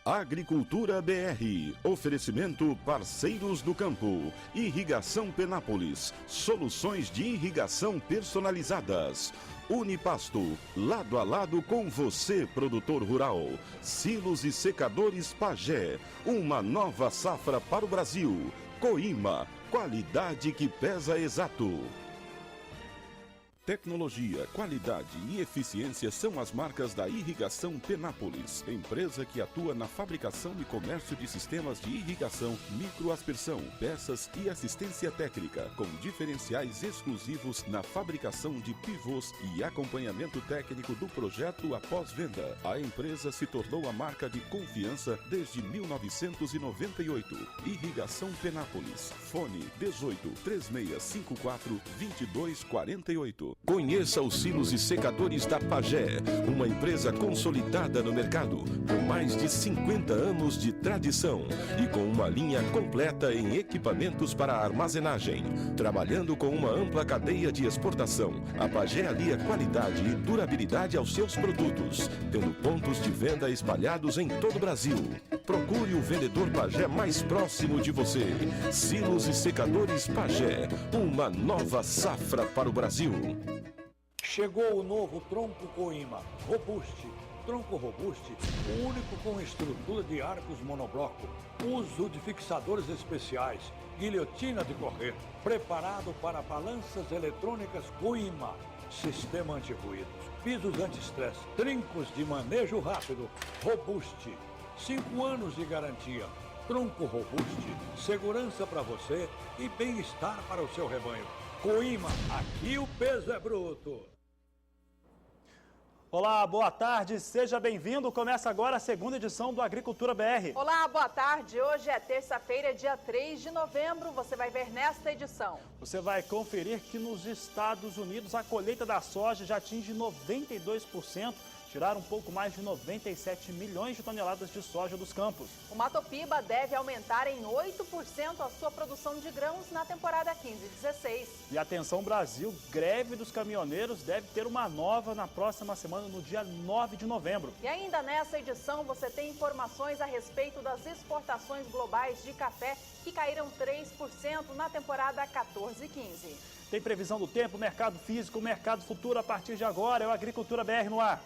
Agricultura BR, oferecimento Parceiros do Campo, Irrigação Penápolis, soluções de irrigação personalizadas. Unipasto, lado a lado com você, produtor rural. Silos e secadores Pagé, uma nova safra para o Brasil. Coima, qualidade que pesa exato. Tecnologia, qualidade e eficiência são as marcas da Irrigação Penápolis, empresa que atua na fabricação e comércio de sistemas de irrigação, microaspersão, peças e assistência técnica, com diferenciais exclusivos na fabricação de pivôs e acompanhamento técnico do projeto após venda. A empresa se tornou a marca de confiança desde 1998. Irrigação Penápolis, fone 18 3654 2248. Conheça os silos e secadores da Pagé, uma empresa consolidada no mercado, com mais de 50 anos de tradição e com uma linha completa em equipamentos para armazenagem. Trabalhando com uma ampla cadeia de exportação, a Pagé alia qualidade e durabilidade aos seus produtos, tendo pontos de venda espalhados em todo o Brasil. Procure o vendedor Pagé mais próximo de você. Silos e secadores Pagé, uma nova safra para o Brasil. Chegou o novo tronco Coima, Robuste. Tronco Robuste, o único com estrutura de arcos monobloco, uso de fixadores especiais, guilhotina de correr, preparado para balanças eletrônicas Coima, sistema anti-ruídos, pisos anti-estresse, trincos de manejo rápido, Robuste, 5 anos de garantia. Tronco Robuste, segurança para você e bem-estar para o seu rebanho. Coima, aqui o peso é bruto. Olá, boa tarde, seja bem-vindo. Começa agora a segunda edição do Agricultura BR. Olá, boa tarde. Hoje é terça-feira, dia 3 de novembro. Você vai ver nesta edição. Você vai conferir que nos Estados Unidos a colheita da soja já atinge 92%. Tiraram um pouco mais de 97 milhões de toneladas de soja dos campos. O Mato Piba deve aumentar em 8% a sua produção de grãos na temporada 15/16. E atenção Brasil, greve dos caminhoneiros deve ter uma nova na próxima semana, no dia 9 de novembro. E ainda nessa edição você tem informações a respeito das exportações globais de café que caíram 3% na temporada 14/15. Tem previsão do tempo, mercado físico, mercado futuro a partir de agora. É o Agricultura BR no ar.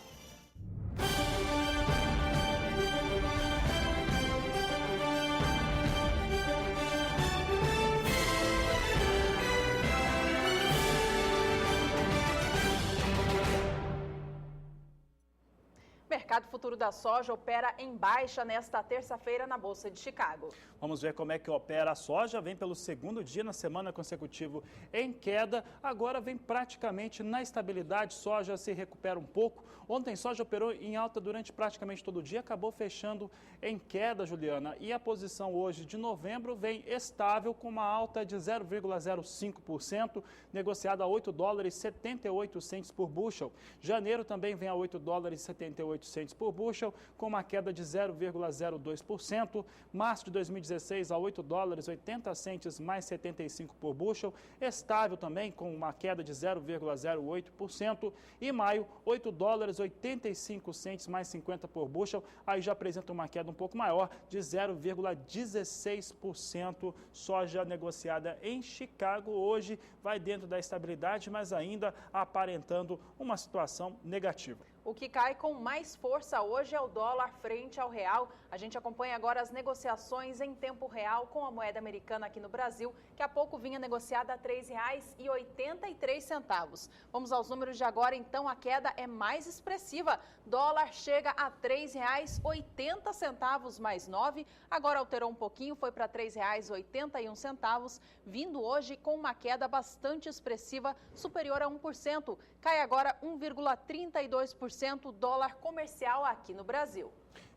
O mercado futuro da soja opera em baixa nesta terça-feira na Bolsa de Chicago. Vamos ver como é que opera a soja. Vem pelo segundo dia na semana consecutiva em queda. Agora vem praticamente na estabilidade. Soja se recupera um pouco. Ontem soja operou em alta durante praticamente todo o dia. Acabou fechando em queda, Juliana. E a posição hoje de novembro vem estável com uma alta de 0,05%, negociada a $8,78 por bushel. Janeiro também vem a $8,78 por bushel, com uma queda de 0,02%. Março de 2016 a $8,80 mais 75 por bushel, estável também com uma queda de 0,08%. E maio, $8,85 mais 50 por bushel, aí já apresenta uma queda um pouco maior de 0,16%. Soja negociada em Chicago hoje vai dentro da estabilidade, mas ainda aparentando uma situação negativa. O que cai com mais força hoje é o dólar frente ao real. A gente acompanha agora as negociações em tempo real com a moeda americana aqui no Brasil, que há pouco vinha negociada a R$ 3,83. Vamos aos números de agora, então a queda é mais expressiva. Dólar chega a R$ 3,80 mais 9, agora alterou um pouquinho, foi para R$ 3,81, vindo hoje com uma queda bastante expressiva, superior a 1%. Cai agora 1,32%. Dólar comercial aqui no Brasil.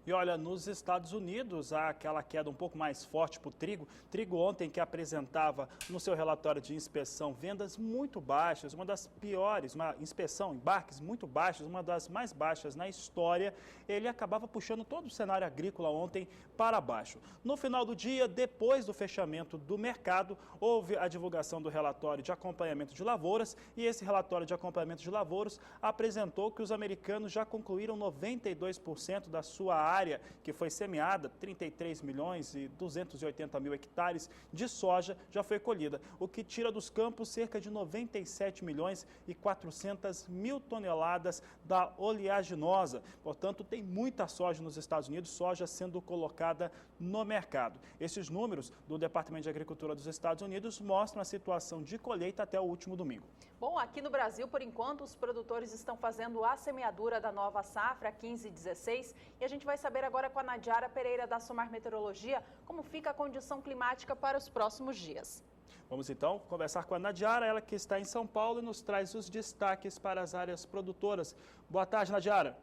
E olha, nos Estados Unidos, há aquela queda um pouco mais forte para o trigo. Trigo ontem que apresentava no seu relatório de inspeção vendas muito baixas, uma das piores, uma inspeção, embarques muito baixos, uma das mais baixas na história. Ele acabava puxando todo o cenário agrícola ontem para baixo. No final do dia, depois do fechamento do mercado, houve a divulgação do relatório de acompanhamento de lavouras e esse relatório de acompanhamento de lavouras apresentou que os americanos já concluíram 92% da sua área área que foi semeada, 33 milhões e 280 mil hectares de soja já foi colhida, o que tira dos campos cerca de 97 milhões e 400 mil toneladas da oleaginosa. Portanto, tem muita soja nos Estados Unidos, soja sendo colocada no mercado. Esses números do Departamento de Agricultura dos Estados Unidos mostram a situação de colheita até o último domingo. Bom, aqui no Brasil, por enquanto, os produtores estão fazendo a semeadura da nova safra 15/16 e a gente vai saber agora com a Nadiara Pereira da Somar Meteorologia como fica a condição climática para os próximos dias. Vamos então conversar com a Nadiara, ela que está em São Paulo e nos traz os destaques para as áreas produtoras. Boa tarde, Nadiara.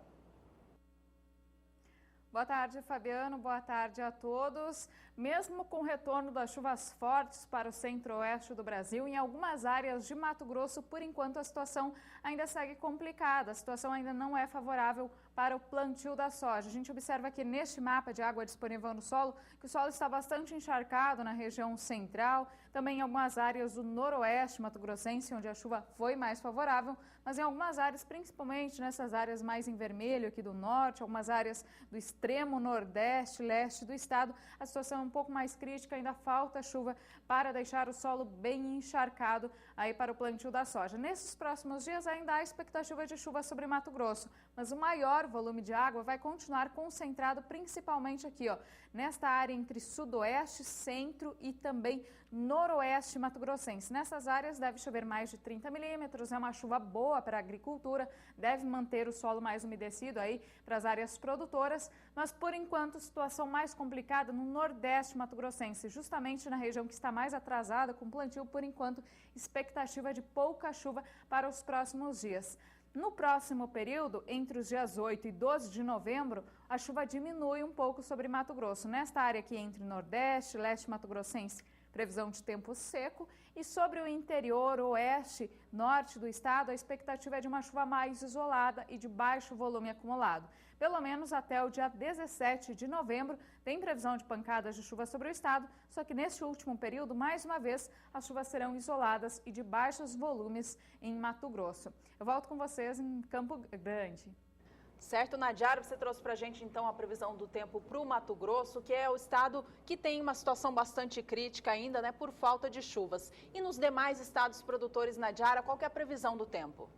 Boa tarde, Fabiano. Boa tarde a todos. Mesmo com o retorno das chuvas fortes para o centro-oeste do Brasil, em algumas áreas de Mato Grosso, por enquanto a situação ainda segue complicada. A situação ainda não é favorável para o plantio da soja. A gente observa aqui neste mapa de água disponível no solo que o solo está bastante encharcado na região central, também em algumas áreas do noroeste mato-grossense, onde a chuva foi mais favorável, mas em algumas áreas, principalmente nessas áreas mais em vermelho aqui do norte, algumas áreas do extremo nordeste, leste do estado, a situação é um pouco mais crítica, ainda falta chuva para deixar o solo bem encharcado aí para o plantio da soja. Nesses próximos dias ainda há expectativa de chuva sobre Mato Grosso, mas o maior volume de água vai continuar concentrado principalmente aqui, ó, nesta área entre sudoeste, centro e também noroeste mato-grossense. Nessas áreas deve chover mais de 30 milímetros, é uma chuva boa para a agricultura, deve manter o solo mais umedecido aí para as áreas produtoras, mas por enquanto situação mais complicada no nordeste mato-grossense, justamente na região que está mais atrasada com plantio, por enquanto expectativa de pouca chuva para os próximos dias. No próximo período, entre os dias 8 e 12 de novembro, a chuva diminui um pouco sobre Mato Grosso. Nesta área aqui entre Nordeste e Leste mato-grossense, previsão de tempo seco. E sobre o interior, oeste, norte do estado, a expectativa é de uma chuva mais isolada e de baixo volume acumulado. Pelo menos até o dia 17 de novembro, tem previsão de pancadas de chuva sobre o estado, só que neste último período, mais uma vez, as chuvas serão isoladas e de baixos volumes em Mato Grosso. Eu volto com vocês em Campo Grande. Certo, Nadiara, você trouxe para a gente então a previsão do tempo para o Mato Grosso, que é o estado que tem uma situação bastante crítica ainda, né, por falta de chuvas. E nos demais estados produtores, Nadiara, qual que é a previsão do tempo?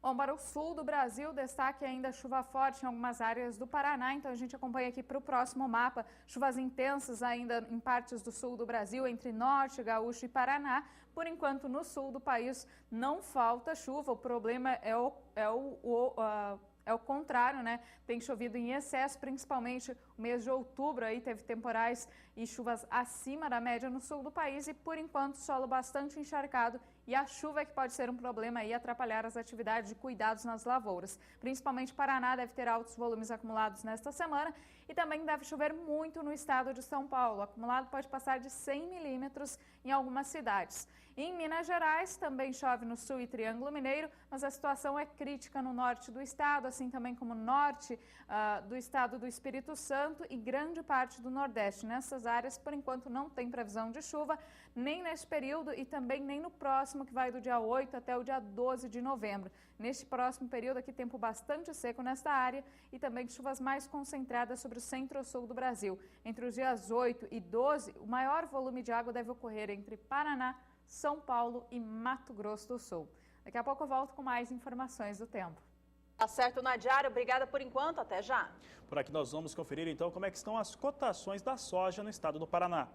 Bom, para o sul do Brasil, destaque ainda chuva forte em algumas áreas do Paraná, então a gente acompanha aqui para o próximo mapa, chuvas intensas ainda em partes do sul do Brasil, entre Norte, Gaúcho e Paraná. Por enquanto, no sul do país não falta chuva, o problema é o contrário, né? Tem chovido em excesso, principalmente o mês de outubro aí teve temporais e chuvas acima da média no sul do país e por enquanto solo bastante encharcado e a chuva é que pode ser um problema e atrapalhar as atividades de cuidados nas lavouras. Principalmente Paraná deve ter altos volumes acumulados nesta semana e também deve chover muito no estado de São Paulo. O acumulado pode passar de 100 milímetros em algumas cidades. Em Minas Gerais também chove no sul e Triângulo Mineiro, mas a situação é crítica no norte do estado, assim também como no norte do estado do Espírito Santo e grande parte do Nordeste. Nessas áreas, por enquanto, não tem previsão de chuva, nem neste período e também nem no próximo, que vai do dia 8 até o dia 12 de novembro. Neste próximo período aqui, tempo bastante seco nesta área e também chuvas mais concentradas sobre o centro-sul do Brasil. Entre os dias 8 e 12, o maior volume de água deve ocorrer entre Paraná, São Paulo e Mato Grosso do Sul. Daqui a pouco eu volto com mais informações do tempo. Tá certo, Nadiara. Obrigada por enquanto. Até já. Por aqui nós vamos conferir então como é que estão as cotações da soja no estado do Paraná.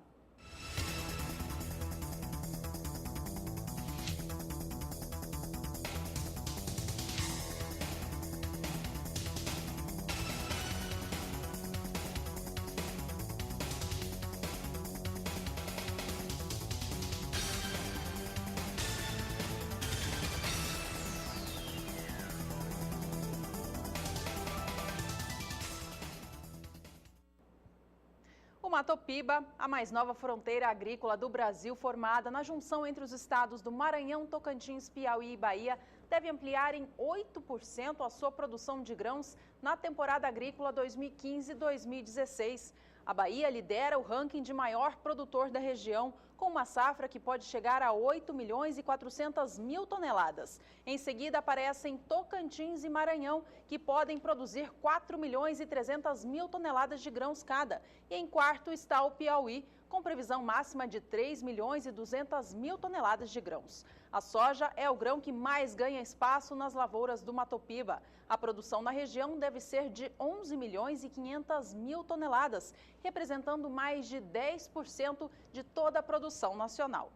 Matopiba, a mais nova fronteira agrícola do Brasil, formada na junção entre os estados do Maranhão, Tocantins, Piauí e Bahia, deve ampliar em 8% a sua produção de grãos na temporada agrícola 2015-2016. A Bahia lidera o ranking de maior produtor da região, com uma safra que pode chegar a 8 milhões e 400 mil toneladas. Em seguida, aparecem Tocantins e Maranhão, que podem produzir 4 milhões e 300 mil toneladas de grãos cada. E em quarto está o Piauí, com previsão máxima de 3 milhões e 200 mil toneladas de grãos. A soja é o grão que mais ganha espaço nas lavouras do Matopiba. A produção na região deve ser de 11 milhões e 500 mil toneladas, representando mais de 10% de toda a produção nacional.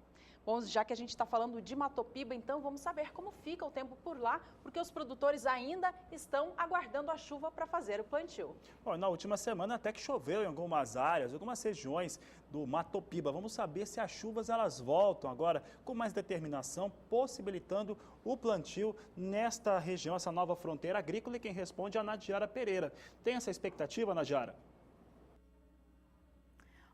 Bom, já que a gente está falando de Matopiba, então vamos saber como fica o tempo por lá, porque os produtores ainda estão aguardando a chuva para fazer o plantio. Bom, na última semana até que choveu em algumas áreas, algumas regiões do Matopiba. Vamos saber se as chuvas elas voltam agora com mais determinação, possibilitando o plantio nesta região, essa nova fronteira agrícola. E quem responde é a Nadiara Pereira. Tem essa expectativa, Nadiara?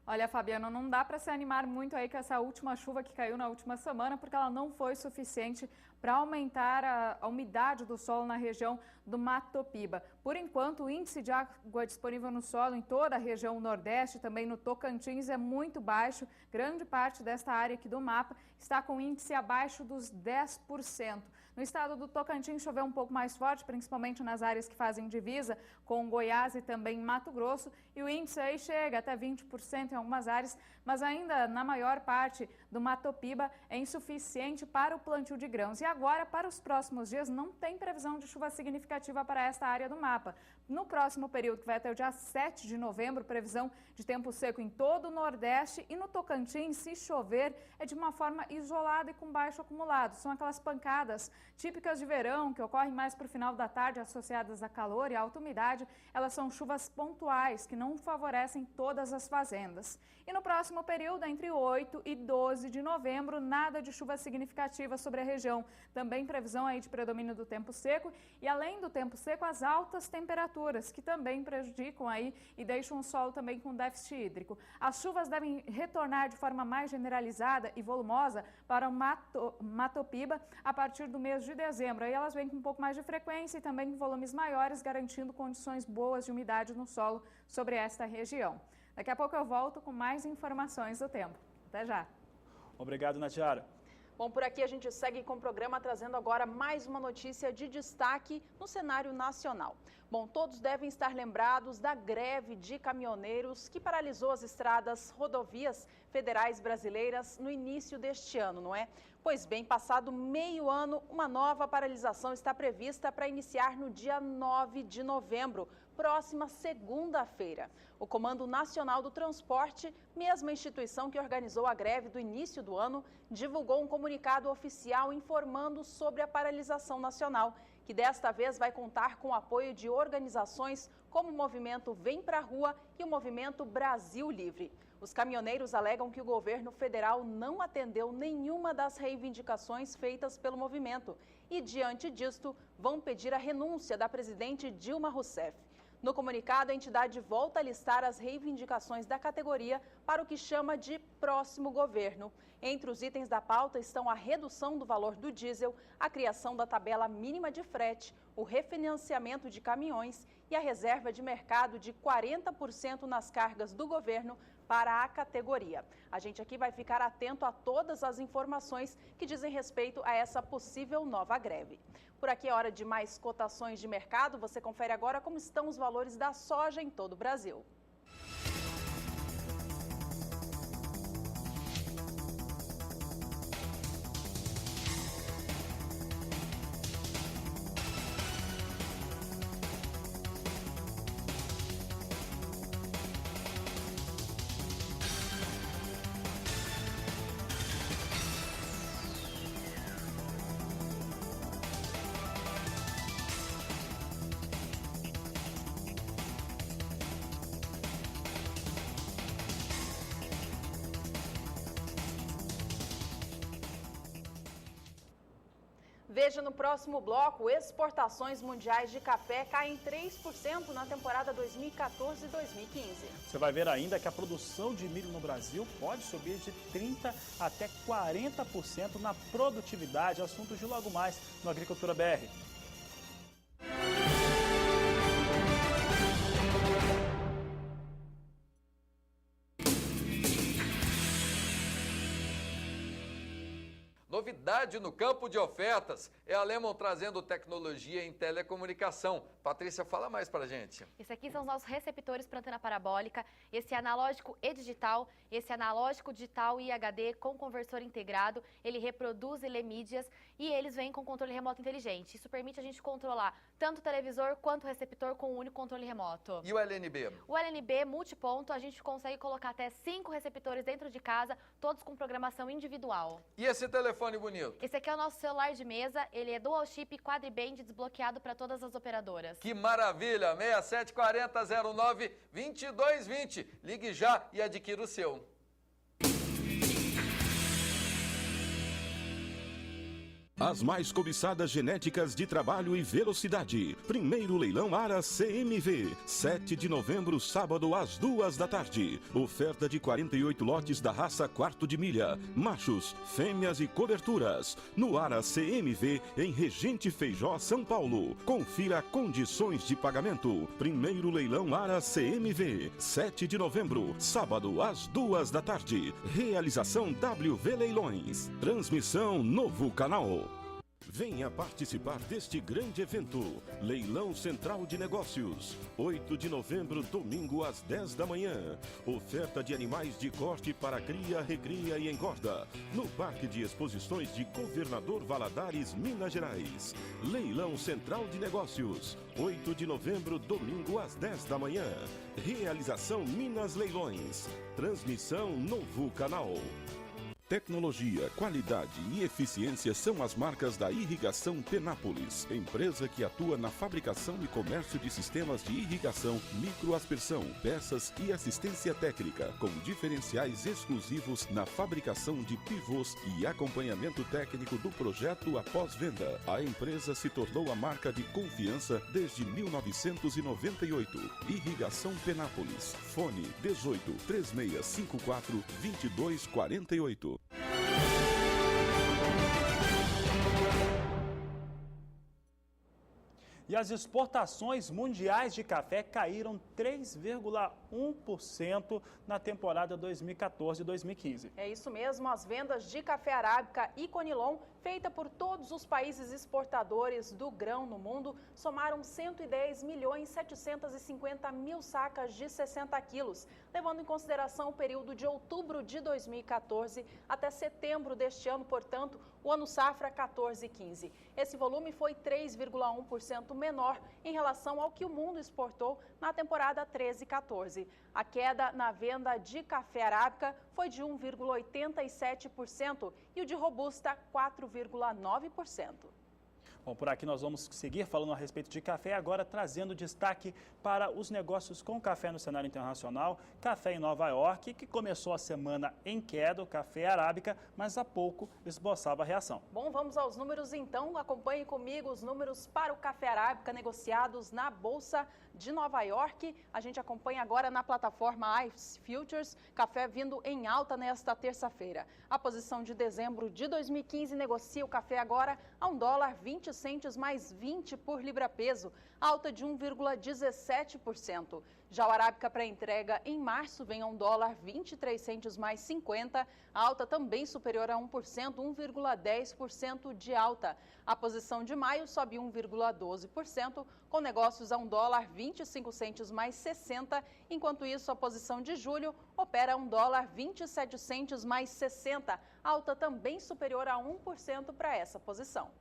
Olha, Fabiano, não dá para se animar muito aí com essa última chuva que caiu na última semana, porque ela não foi suficiente para aumentar a umidade do solo na região do Matopiba. Por enquanto, o índice de água disponível no solo em toda a região nordeste, também no Tocantins, é muito baixo. Grande parte desta área aqui do mapa está com índice abaixo dos 10%. No estado do Tocantins choveu um pouco mais forte, principalmente nas áreas que fazem divisa com Goiás e também Mato Grosso, e o índice aí chega até 20% em algumas áreas, mas ainda na maior parte do Matopiba é insuficiente para o plantio de grãos. E agora, para os próximos dias, não tem previsão de chuva significativa para esta área do mapa. No próximo período, que vai até o dia 7 de novembro, previsão de tempo seco em todo o Nordeste, e no Tocantins, se chover, é de uma forma isolada e com baixo acumulado. São aquelas pancadas típicas de verão, que ocorrem mais para o final da tarde, associadas a calor e alta umidade. Elas são chuvas pontuais, que não favorecem todas as fazendas. E no próximo período, entre 8 e 12 de novembro, nada de chuva significativa sobre a região. Também previsão aí de predomínio do tempo seco e, além do tempo seco, as altas temperaturas, que também prejudicam aí e deixam o solo também com déficit hídrico. As chuvas devem retornar de forma mais generalizada e volumosa para o Matopiba a partir do mês de dezembro. Aí elas vêm com um pouco mais de frequência e também com volumes maiores, garantindo condições boas de umidade no solo sobre esta região. Daqui a pouco eu volto com mais informações do tempo. Até já. Obrigado, Nadiara. Bom, por aqui a gente segue com o programa trazendo agora mais uma notícia de destaque no cenário nacional. Bom, todos devem estar lembrados da greve de caminhoneiros que paralisou as estradas, rodovias federais brasileiras no início deste ano, não é? Pois bem, passado meio ano, uma nova paralisação está prevista para iniciar no dia 9 de novembro, próxima segunda-feira. O Comando Nacional do Transporte, mesma instituição que organizou a greve do início do ano, divulgou um comunicado oficial informando sobre a paralisação nacional, que desta vez vai contar com o apoio de organizações como o Movimento Vem Pra Rua e o Movimento Brasil Livre. Os caminhoneiros alegam que o governo federal não atendeu nenhuma das reivindicações feitas pelo movimento e, diante disto, vão pedir a renúncia da presidente Dilma Rousseff. No comunicado, a entidade volta a listar as reivindicações da categoria para o que chama de próximo governo. Entre os itens da pauta estão a redução do valor do diesel, a criação da tabela mínima de frete, o refinanciamento de caminhões e a reserva de mercado de 40% nas cargas do governo para a categoria. A gente aqui vai ficar atento a todas as informações que dizem respeito a essa possível nova greve. Por aqui é hora de mais cotações de mercado. Você confere agora como estão os valores da soja em todo o Brasil. Veja no próximo bloco, exportações mundiais de café caem 3% na temporada 2014 e 2015. Você vai ver ainda que a produção de milho no Brasil pode subir de 30% até 40% na produtividade. Assunto de logo mais no Agricultura BR. novidade no campo de ofertas. É a Lemon trazendo tecnologia em telecomunicação. Patrícia, fala mais pra gente. Esse aqui são os nossos receptores para antena parabólica. Esse é analógico e digital. Esse é analógico, digital e HD com conversor integrado. Ele reproduz e lê mídias e eles vêm com controle remoto inteligente. Isso permite a gente controlar tanto o televisor quanto o receptor com um único controle remoto. E o LNB? O LNB multiponto, a gente consegue colocar até 5 receptores dentro de casa, todos com programação individual. E esse telefone bonito? Esse aqui é o nosso celular de mesa, ele é dual chip quadriband desbloqueado para todas as operadoras. Que maravilha! 6740-09-2220. Ligue já e adquira o seu. As mais cobiçadas genéticas de trabalho e velocidade. Primeiro leilão Ara CMV. 7 de novembro, sábado, às 2 da tarde. Oferta de 48 lotes da raça quarto de milha. Machos, fêmeas e coberturas. No Ara CMV, em Regente Feijó, São Paulo. Confira condições de pagamento. Primeiro leilão Ara CMV. 7 de novembro, sábado, às 2 da tarde. Realização WV Leilões. Transmissão Novo Canal. Venha participar deste grande evento, Leilão Central de Negócios, 8 de novembro, domingo às 10 da manhã. Oferta de animais de corte para cria, recria e engorda, no Parque de Exposições de Governador Valadares, Minas Gerais. Leilão Central de Negócios, 8 de novembro, domingo às 10 da manhã. Realização Minas Leilões. Transmissão Novo Canal. Tecnologia, qualidade e eficiência são as marcas da Irrigação Penápolis, empresa que atua na fabricação e comércio de sistemas de irrigação, microaspersão, peças e assistência técnica, com diferenciais exclusivos na fabricação de pivôs e acompanhamento técnico do projeto após venda. A empresa se tornou a marca de confiança desde 1998. Irrigação Penápolis. Fone 18 3654 2248. E as exportações mundiais de café caíram 3,1% na temporada 2014-2015. É isso mesmo, as vendas de café arábica e conilon, feita por todos os países exportadores do grão no mundo, somaram 110.750.000 sacas de 60 quilos, levando em consideração o período de outubro de 2014 até setembro deste ano, portanto, o ano safra 14-15. Esse volume foi 3,1% menor em relação ao que o mundo exportou na temporada 13-14. A queda na venda de café arábica foi de 1,87% e o de robusta 4,9%. Bom, por aqui nós vamos seguir falando a respeito de café, agora trazendo destaque para os negócios com café no cenário internacional. Café em Nova York, que começou a semana em queda, o café arábica, mas há pouco esboçava a reação. Bom, vamos aos números então. Acompanhe comigo os números para o café arábica negociados na Bolsa de Nova York. A gente acompanha agora na plataforma ICE Futures, café vindo em alta nesta terça-feira. A posição de dezembro de 2015 negocia o café agora a $1,20 mais 20 por libra-peso, alta de 1,17%. Já o arábica para entrega em março vem a $1,23 mais 50, alta também superior a 1%, 1,10% de alta. A posição de maio sobe 1,12%, com negócios a $1,25 mais 60, enquanto isso a posição de julho opera a $1,27 mais 60, alta também superior a 1% para essa posição.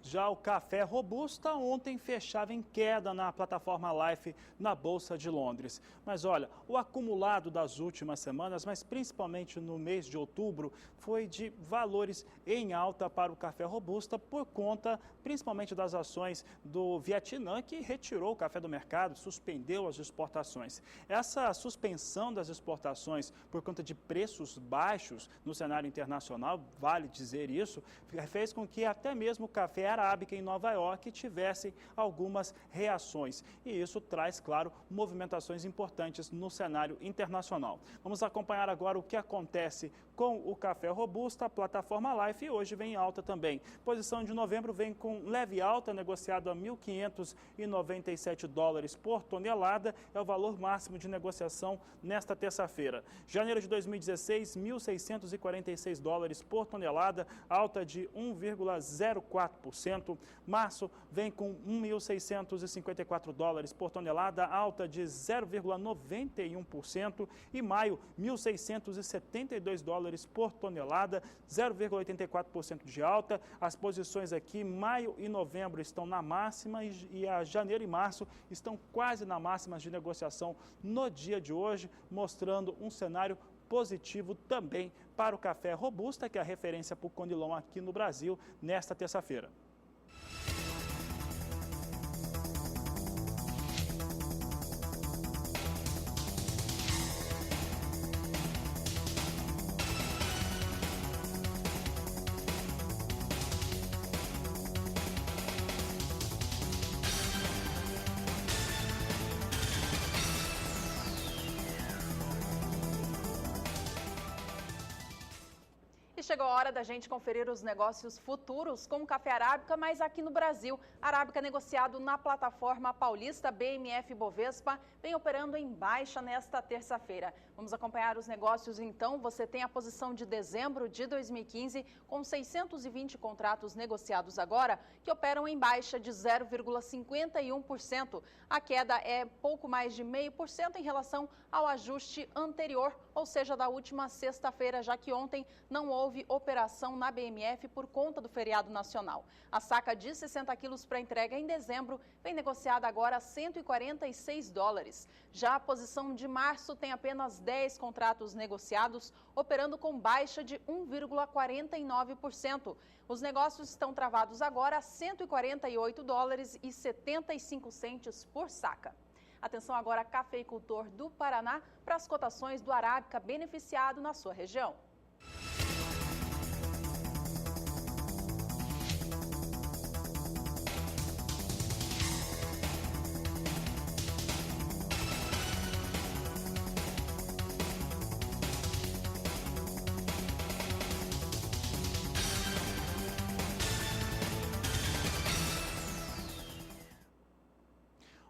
Já o café robusta ontem fechava em queda na plataforma Life na Bolsa de Londres. Mas olha, o acumulado das últimas semanas, mas principalmente no mês de outubro, foi de valores em alta para o café robusta por conta principalmente das ações do Vietnã, que retirou o café do mercado, suspendeu as exportações. Essa suspensão das exportações por conta de preços baixos no cenário internacional, vale dizer isso, fez com que até mesmo o café arábica em Nova York tivessem algumas reações. E isso traz, claro, movimentações importantes no cenário internacional. Vamos acompanhar agora o que acontece com o café robusta, a plataforma Life, e hoje vem em alta também. Posição de novembro vem com leve alta, negociado a $1.597 por tonelada, é o valor máximo de negociação nesta terça-feira. Janeiro de 2016, $1.646 por tonelada, alta de 1,04%. Março vem com $1.654 por tonelada, alta de 0,91%. E maio, $1.672 por tonelada, 0,84% de alta. As posições aqui, maio e novembro estão na máxima e a janeiro e março estão quase na máxima de negociação no dia de hoje, mostrando um cenário positivo também para o café robusta, que é a referência para o Conilon aqui no Brasil, nesta terça-feira. Chegou a hora da gente conferir os negócios futuros com o café arábica, mas aqui no Brasil. Arábica negociado na plataforma paulista BMF Bovespa vem operando em baixa nesta terça-feira. Vamos acompanhar os negócios então. Você tem a posição de dezembro de 2015 com 620 contratos negociados agora que operam em baixa de 0,51%. A queda é pouco mais de 0,5% em relação ao ajuste anterior, ou seja, da última sexta-feira, já que ontem não houve operação na BMF por conta do feriado nacional. A saca de 60 quilos para entrega em dezembro vem negociada agora a $146. Já a posição de março tem apenas 10 contratos negociados, operando com baixa de 1,49%. Os negócios estão travados agora a $148,75 por saca. Atenção agora, cafeicultor do Paraná, para as cotações do arábica beneficiado na sua região.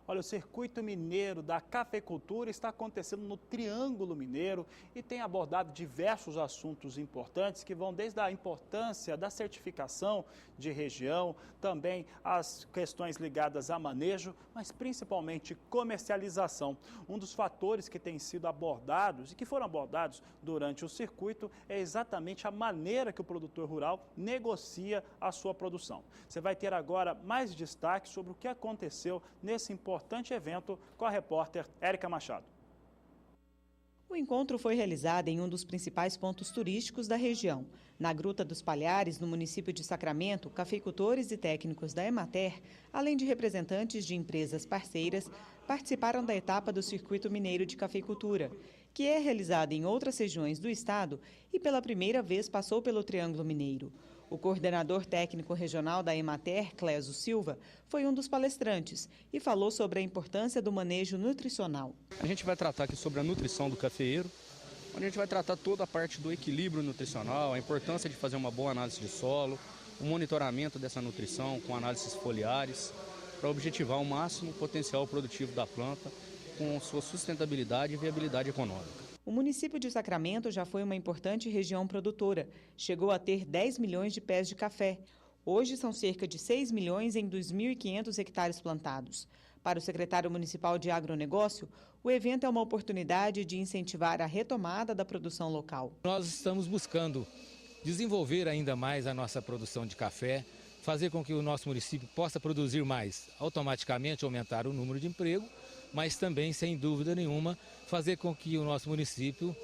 Olha, o circuito mineiro da cafeicultura está acontecendo no Triângulo Mineiro e tem abordado diversos assuntos importantes que vão desde a importância da certificação de região, também as questões ligadas a manejo, mas principalmente comercialização. Um dos fatores que tem sido abordados e que foram abordados durante o circuito é exatamente a maneira que o produtor rural negocia a sua produção. Você vai ter agora mais destaque sobre o que aconteceu nesse importante evento com a repórter Érica Machado. O encontro foi realizado em um dos principais pontos turísticos da região. Na Gruta dos Palhares, no município de Sacramento, cafeicultores e técnicos da Emater, além de representantes de empresas parceiras, participaram da etapa do Circuito Mineiro de Cafeicultura, que é realizada em outras regiões do estado e pela primeira vez passou pelo Triângulo Mineiro. O coordenador técnico regional da Emater, Clésio Silva, foi um dos palestrantes e falou sobre a importância do manejo nutricional. A gente vai tratar aqui sobre a nutrição do cafeeiro, onde a gente vai tratar toda a parte do equilíbrio nutricional, a importância de fazer uma boa análise de solo, o monitoramento dessa nutrição com análises foliares, para objetivar o máximo potencial produtivo da planta com sua sustentabilidade e viabilidade econômica. O município de Sacramento já foi uma importante região produtora. Chegou a ter 10 milhões de pés de café. Hoje são cerca de 6 milhões em 2.500 hectares plantados. Para o secretário municipal de agronegócio, o evento é uma oportunidade de incentivar a retomada da produção local. Nós estamos buscando desenvolver ainda mais a nossa produção de café, fazer com que o nosso município possa produzir mais, automaticamente aumentar o número de emprego, mas também, sem dúvida nenhuma, fazer com que o nosso município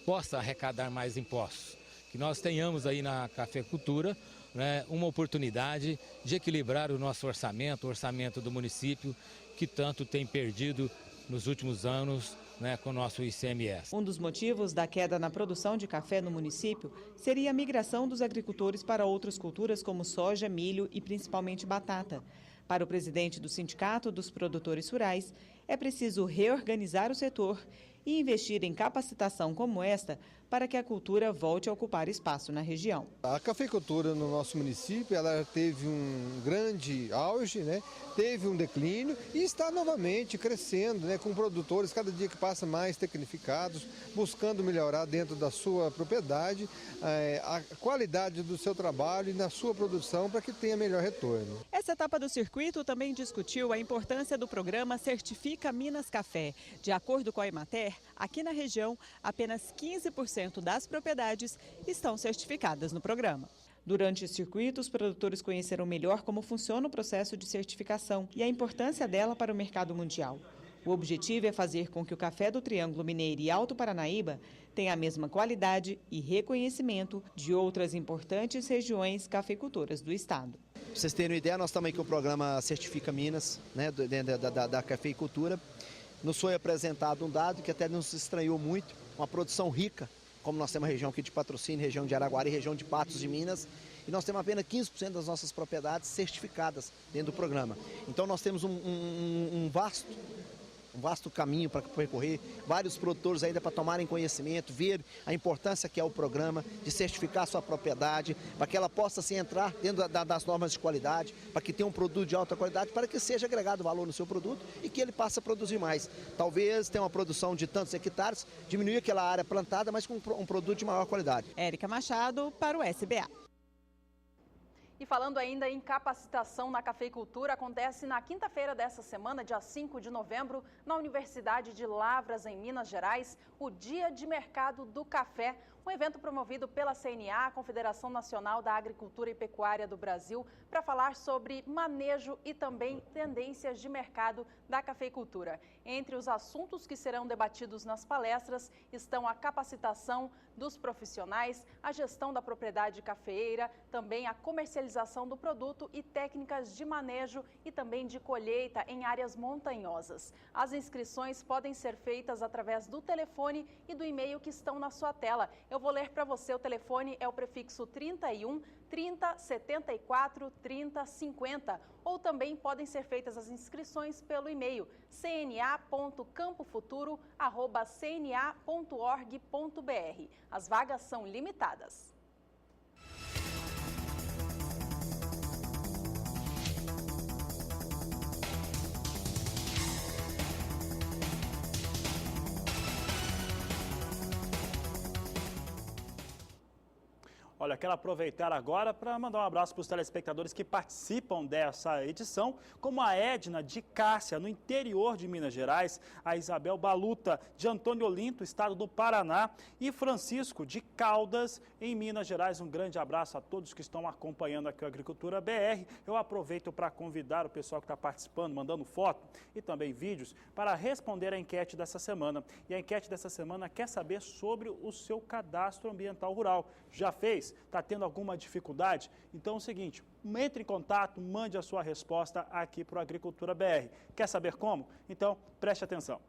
possa arrecadar mais impostos. Que nós tenhamos aí na cafeicultura, né, uma oportunidade de equilibrar o nosso orçamento, o orçamento do município, que tanto tem perdido nos últimos anos né, com o nosso ICMS. Um dos motivos da queda na produção de café no município seria a migração dos agricultores para outras culturas como soja, milho e principalmente batata. Para o presidente do Sindicato dos Produtores Rurais, é preciso reorganizar o setor e investir em capacitação como esta para que a cultura volte a ocupar espaço na região. A cafeicultura no nosso município ela teve um grande auge, né? Teve um declínio e está novamente crescendo, né? Com produtores cada dia que passa mais tecnificados, buscando melhorar dentro da sua propriedade a qualidade do seu trabalho e na sua produção para que tenha melhor retorno. Essa etapa do circuito também discutiu a importância do programa Certifica Minas Café. De acordo com a Emater, aqui na região, apenas 15% das propriedades estão certificadas no programa. Durante o circuito, os produtores conheceram melhor como funciona o processo de certificação e a importância dela para o mercado mundial. O objetivo é fazer com que o café do Triângulo Mineiro e Alto Paranaíba tenha a mesma qualidade e reconhecimento de outras importantes regiões cafeicultoras do estado. Para vocês terem uma ideia, nós estamos aí com o programa Certifica Minas, né, da cafeicultura. Nos foi apresentado um dado que até nos estranhou muito, uma produção rica, como nós temos a região aqui de Patrocínio, região de Araguari, região de Patos de Minas, e nós temos apenas 15% das nossas propriedades certificadas dentro do programa. Então nós temos um vasto caminho para percorrer, vários produtores ainda para tomarem conhecimento, ver a importância que é o programa de certificar a sua propriedade, para que ela possa se entrar dentro das normas de qualidade, para que tenha um produto de alta qualidade, para que seja agregado valor no seu produto e que ele passe a produzir mais. Talvez tenha uma produção de tantos hectares, diminuir aquela área plantada, mas com um produto de maior qualidade. Érica Machado para o SBA. E falando ainda em capacitação na cafeicultura, acontece na quinta-feira dessa semana, dia 5 de novembro, na Universidade de Lavras, em Minas Gerais, o Dia de Mercado do Café, um evento promovido pela CNA, Confederação Nacional da Agricultura e Pecuária do Brasil, para falar sobre manejo e também tendências de mercado da cafeicultura. Entre os assuntos que serão debatidos nas palestras estão a capacitação dos profissionais, a gestão da propriedade cafeeira, também a comercialização do produto e técnicas de manejo e também de colheita em áreas montanhosas. As inscrições podem ser feitas através do telefone e do e-mail que estão na sua tela. Eu vou ler para você, o telefone é o prefixo 31 30 74 30 50, ou também podem ser feitas as inscrições pelo e-mail cna.campofuturo@cna.org.br. As vagas são limitadas. Olha, quero aproveitar agora para mandar um abraço para os telespectadores que participam dessa edição, como a Edna de Cássia, no interior de Minas Gerais, a Isabel Baluta, de Antônio Olinto, estado do Paraná, e Francisco de Caldas, em Minas Gerais. Um grande abraço a todos que estão acompanhando aqui o Agricultura BR. Eu aproveito para convidar o pessoal que está participando, mandando foto e também vídeos, para responder a enquete dessa semana. E a enquete dessa semana quer saber sobre o seu cadastro ambiental rural. Já fez? Está tendo alguma dificuldade? Então é o seguinte, entre em contato, mande a sua resposta aqui para o Agricultura BR. Quer saber como? Então preste atenção.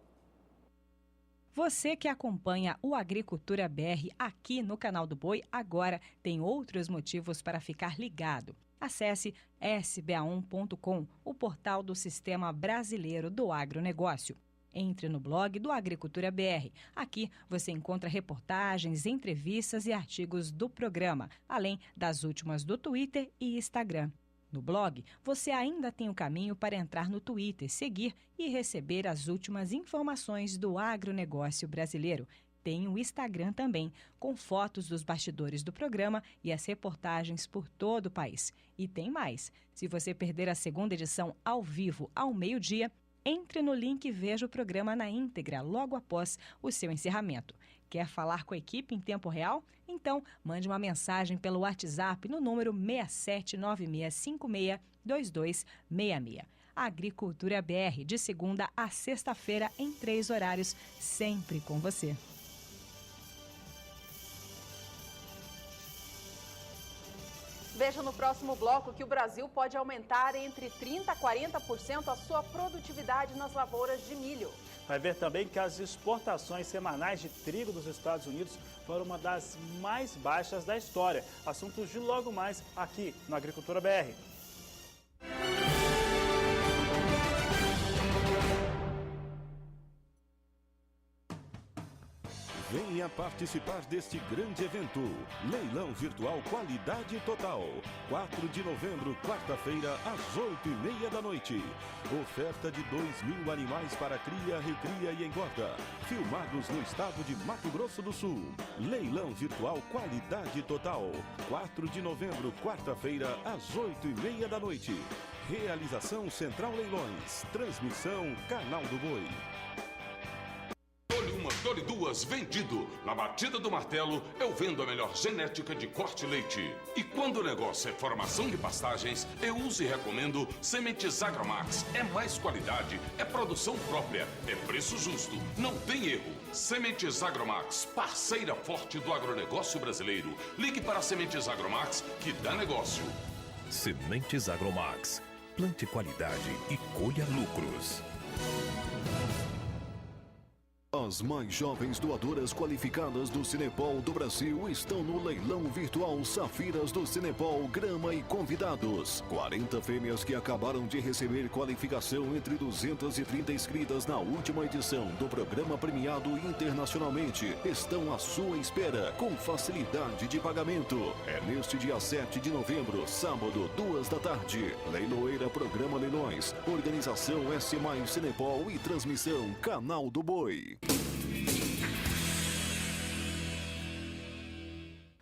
Você que acompanha o Agricultura BR aqui no canal do Boi, agora tem outros motivos para ficar ligado. Acesse sba1.com, o portal do Sistema Brasileiro do Agronegócio. Entre no blog do Agricultura BR. Aqui você encontra reportagens, entrevistas e artigos do programa, além das últimas do Twitter e Instagram. No blog, você ainda tem o caminho para entrar no Twitter, seguir e receber as últimas informações do agronegócio brasileiro. Tem o Instagram também, com fotos dos bastidores do programa e as reportagens por todo o país. E tem mais. Se você perder a segunda edição ao vivo ao meio-dia, entre no link e veja o programa na íntegra logo após o seu encerramento. Quer falar com a equipe em tempo real? Então, mande uma mensagem pelo WhatsApp no número 6796562266. Agricultura BR, de segunda a sexta-feira, em 3 horários, sempre com você. Veja no próximo bloco que o Brasil pode aumentar entre 30% a 40% a sua produtividade nas lavouras de milho. Vai ver também que as exportações semanais de trigo dos Estados Unidos foram uma das mais baixas da história. Assuntos de logo mais aqui no Agricultura BR. Venha participar deste grande evento. Leilão Virtual Qualidade Total. 4 de novembro, quarta-feira, às 8h30 da noite. Oferta de 2.000 animais para cria, recria e engorda. Filmados no estado de Mato Grosso do Sul. Leilão Virtual Qualidade Total. 4 de novembro, quarta-feira, às 8h30 da noite. Realização Central Leilões. Transmissão Canal do Boi. Dole duas vendido. Na batida do martelo, eu vendo a melhor genética de corte leite. E quando o negócio é formação de pastagens, eu uso e recomendo Sementes Agromax. É mais qualidade, é produção própria, é preço justo, não tem erro. Sementes Agromax, parceira forte do agronegócio brasileiro. Ligue para Sementes Agromax que dá negócio. Sementes Agromax. Plante qualidade e colha lucros. As mais jovens doadoras qualificadas do Cinepol do Brasil estão no leilão virtual Safiras do Cinepol Grama e Convidados. 40 fêmeas que acabaram de receber qualificação entre 230 inscritas na última edição do programa premiado internacionalmente estão à sua espera com facilidade de pagamento. É neste dia 7 de novembro, sábado, 2 da tarde. Leiloeira Programa Leilões, Organização S+ Cinepol e transmissão Canal do Boi.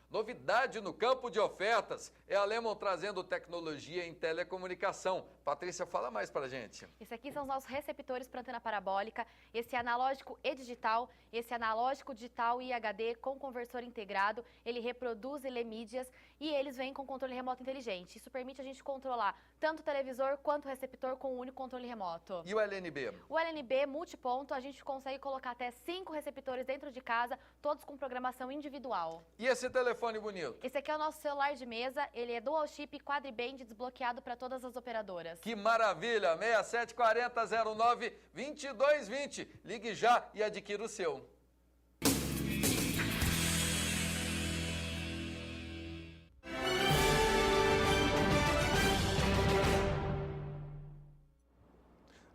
Novidade no campo de ofertas é a Lemon trazendo tecnologia em telecomunicação. Patrícia, fala mais pra gente. Esse aqui são os nossos receptores para antena parabólica, esse analógico e digital, esse analógico digital e HD com conversor integrado, ele reproduz e lê mídias e eles vêm com controle remoto inteligente. Isso permite a gente controlar tanto o televisor quanto o receptor com um único controle remoto. E o LNB? O LNB multiponto, a gente consegue colocar até 5 receptores dentro de casa, todos com programação individual. E esse telefone bonito? Esse aqui é o nosso celular de mesa, ele é dual chip quadriband desbloqueado para todas as operadoras. Que maravilha! 674009-2220. Ligue já e adquira o seu.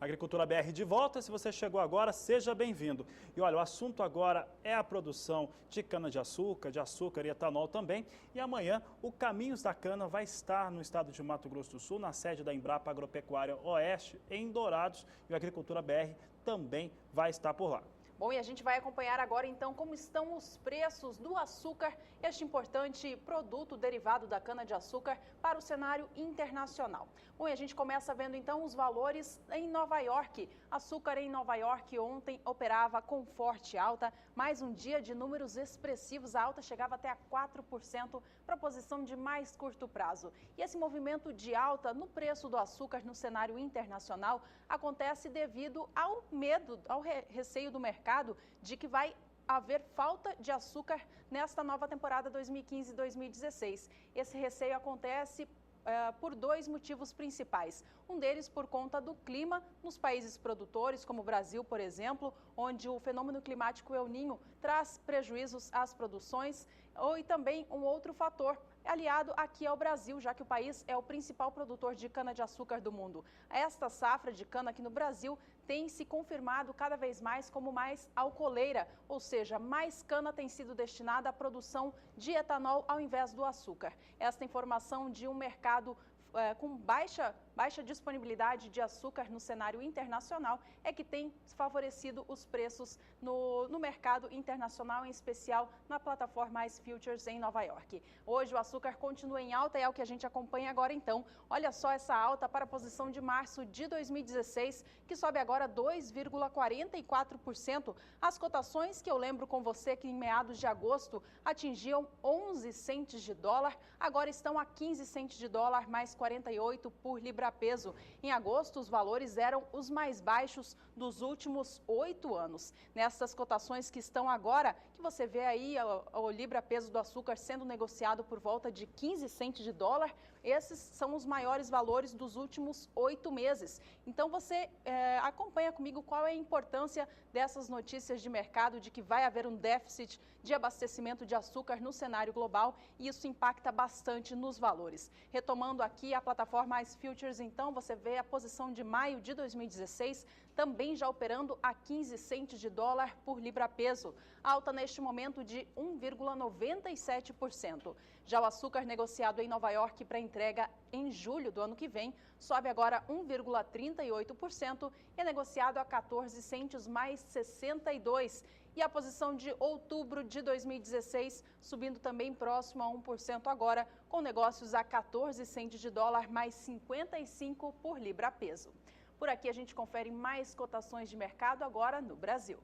Agricultura BR de volta, se você chegou agora, seja bem-vindo. E olha, o assunto agora é a produção de cana-de-açúcar, de açúcar e etanol também. E amanhã o Caminhos da Cana vai estar no estado de Mato Grosso do Sul, na sede da Embrapa Agropecuária Oeste, em Dourados. E o Agricultura BR também vai estar por lá. Bom, e a gente vai acompanhar agora, então, como estão os preços do açúcar, este importante produto derivado da cana-de-açúcar, para o cenário internacional. Bom, e a gente começa vendo, então, os valores em Nova York. Açúcar em Nova York ontem operava com forte alta, mais um dia de números expressivos. A alta chegava até a 4%, para a posição de mais curto prazo. E esse movimento de alta no preço do açúcar no cenário internacional acontece devido ao medo, ao receio do mercado de que vai haver falta de açúcar nesta nova temporada 2015-2016. Esse receio acontece por dois motivos principais. Um deles por conta do clima nos países produtores, como o Brasil, por exemplo, onde o fenômeno climático El Niño traz prejuízos às produções, e também um outro fator aliado aqui ao Brasil, já que o país é o principal produtor de cana-de-açúcar do mundo. Esta safra de cana aqui no Brasil tem se confirmado cada vez mais como mais alcooleira, ou seja, mais cana tem sido destinada à produção de etanol ao invés do açúcar. Esta informação de um mercado com baixa disponibilidade de açúcar no cenário internacional é que tem favorecido os preços no mercado internacional, em especial na plataforma Ice Futures em Nova York. Hoje o açúcar continua em alta e é o que a gente acompanha agora então. Olha só essa alta para a posição de março de 2016, que sobe agora 2,44%. As cotações que eu lembro com você que em meados de agosto atingiam 11 centes de dólar, agora estão a 15 centes de dólar mais R$2,48 por libra-peso. Em agosto, os valores eram os mais baixos dos últimos 8 anos. Nessas cotações que estão agora, que você vê aí o libra-peso do açúcar sendo negociado por volta de 15 centes de dólar, esses são os maiores valores dos últimos 8 meses. Então você acompanha comigo qual é a importância dessas notícias de mercado, de que vai haver um déficit de abastecimento de açúcar no cenário global e isso impacta bastante nos valores. Retomando aqui a plataforma Ice Futures, então você vê a posição de maio de 2016 também já operando a 15 centes de dólar por libra-peso, alta neste momento de 1,97%. Já o açúcar negociado em Nova York para entrega em julho do ano que vem sobe agora 1,38% e é negociado a 14 centes mais 62. E a posição de outubro de 2016 subindo também próximo a 1% agora, com negócios a 14 centes de dólar mais 55 por libra-peso. Por aqui a gente confere mais cotações de mercado agora no Brasil.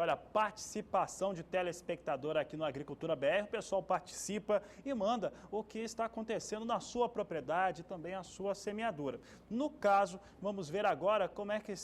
Olha, participação de telespectador aqui no Agricultura BR, o pessoal participa e manda o que está acontecendo na sua propriedade e também a sua semeadura. No caso, vamos ver agora como é que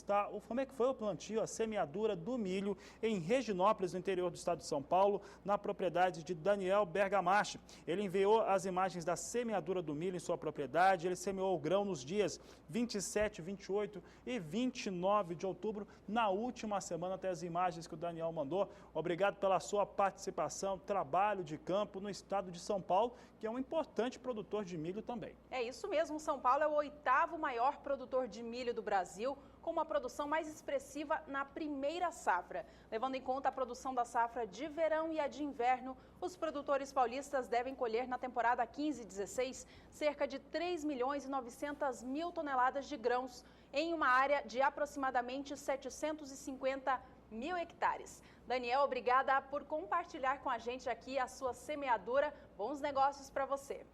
foi o plantio, a semeadura do milho em Reginópolis, no interior do estado de São Paulo, na propriedade de Daniel Bergamachi. Ele enviou as imagens da semeadura do milho em sua propriedade, ele semeou o grão nos dias 27, 28 e 29 de outubro, na última semana, até as imagens que o Daniel mandou. Obrigado pela sua participação, trabalho de campo no estado de São Paulo, que é um importante produtor de milho também. É isso mesmo, São Paulo é o 8º maior produtor de milho do Brasil, com uma produção mais expressiva na primeira safra. Levando em conta a produção da safra de verão e a de inverno, os produtores paulistas devem colher na temporada 15/16 cerca de 3.900.000 toneladas de grãos, em uma área de aproximadamente 750.000 hectares. Daniel, obrigada por compartilhar com a gente aqui a sua semeadura. Bons negócios para você.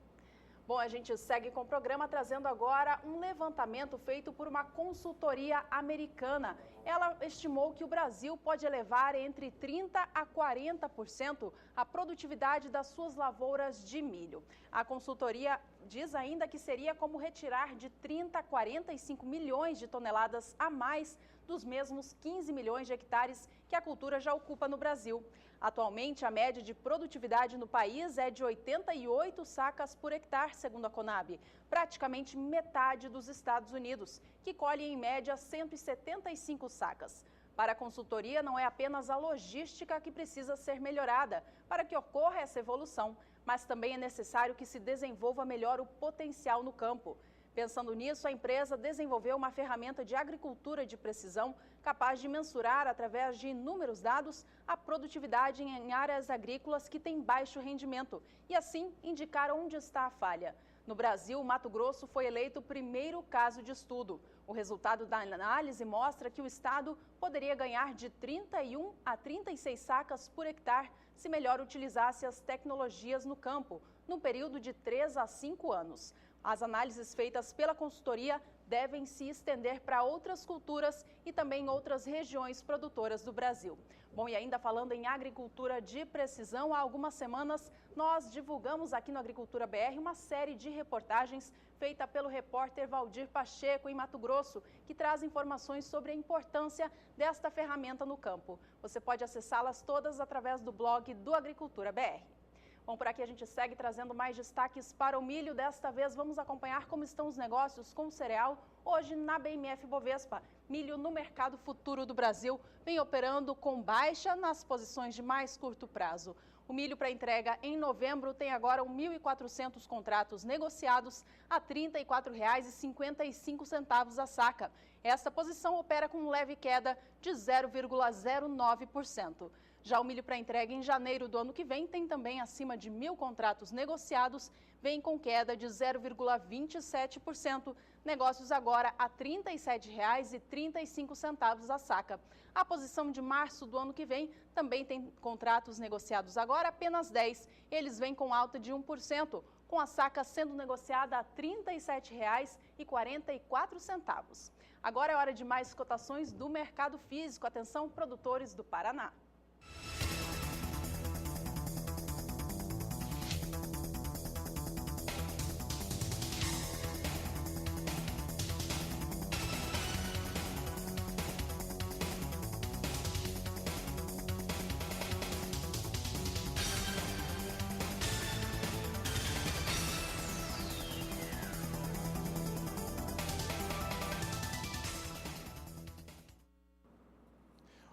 Bom, a gente segue com o programa trazendo agora um levantamento feito por uma consultoria americana. Ela estimou que o Brasil pode elevar entre 30% a 40% a produtividade das suas lavouras de milho. A consultoria diz ainda que seria como retirar de 30 a 45 milhões de toneladas a mais dos mesmos 15 milhões de hectares que a cultura já ocupa no Brasil. Atualmente, a média de produtividade no país é de 88 sacas por hectare, segundo a Conab, praticamente metade dos Estados Unidos, que colhe em média 175 sacas. Para a consultoria, não é apenas a logística que precisa ser melhorada para que ocorra essa evolução, mas também é necessário que se desenvolva melhor o potencial no campo. Pensando nisso, a empresa desenvolveu uma ferramenta de agricultura de precisão capaz de mensurar, através de inúmeros dados, a produtividade em áreas agrícolas que têm baixo rendimento e, assim, indicar onde está a falha. No Brasil, Mato Grosso foi eleito o primeiro caso de estudo. O resultado da análise mostra que o estado poderia ganhar de 31 a 36 sacas por hectare se melhor utilizasse as tecnologias no campo, num período de 3 a 5 anos. As análises feitas pela consultoria devem se estender para outras culturas e também outras regiões produtoras do Brasil. Bom, e ainda falando em agricultura de precisão, há algumas semanas nós divulgamos aqui no Agricultura BR uma série de reportagens feita pelo repórter Valdir Pacheco, em Mato Grosso, que traz informações sobre a importância desta ferramenta no campo. Você pode acessá-las todas através do blog do Agricultura BR. Bom, por aqui a gente segue trazendo mais destaques para o milho. Desta vez vamos acompanhar como estão os negócios com o cereal hoje na BMF Bovespa. Milho no mercado futuro do Brasil vem operando com baixa nas posições de mais curto prazo. O milho para entrega em novembro tem agora 1.400 contratos negociados a R$ 34,55 a saca. Esta posição opera com leve queda de 0,09%. Já o milho para entrega em janeiro do ano que vem tem também acima de 1.000 contratos negociados, vem com queda de 0,27%. Negócios agora a R$ 37,35 a saca. A posição de março do ano que vem também tem contratos negociados agora apenas 10. Eles vêm com alta de 1%, com a saca sendo negociada a R$ 37,44. Agora é hora de mais cotações do mercado físico. Atenção, produtores do Paraná.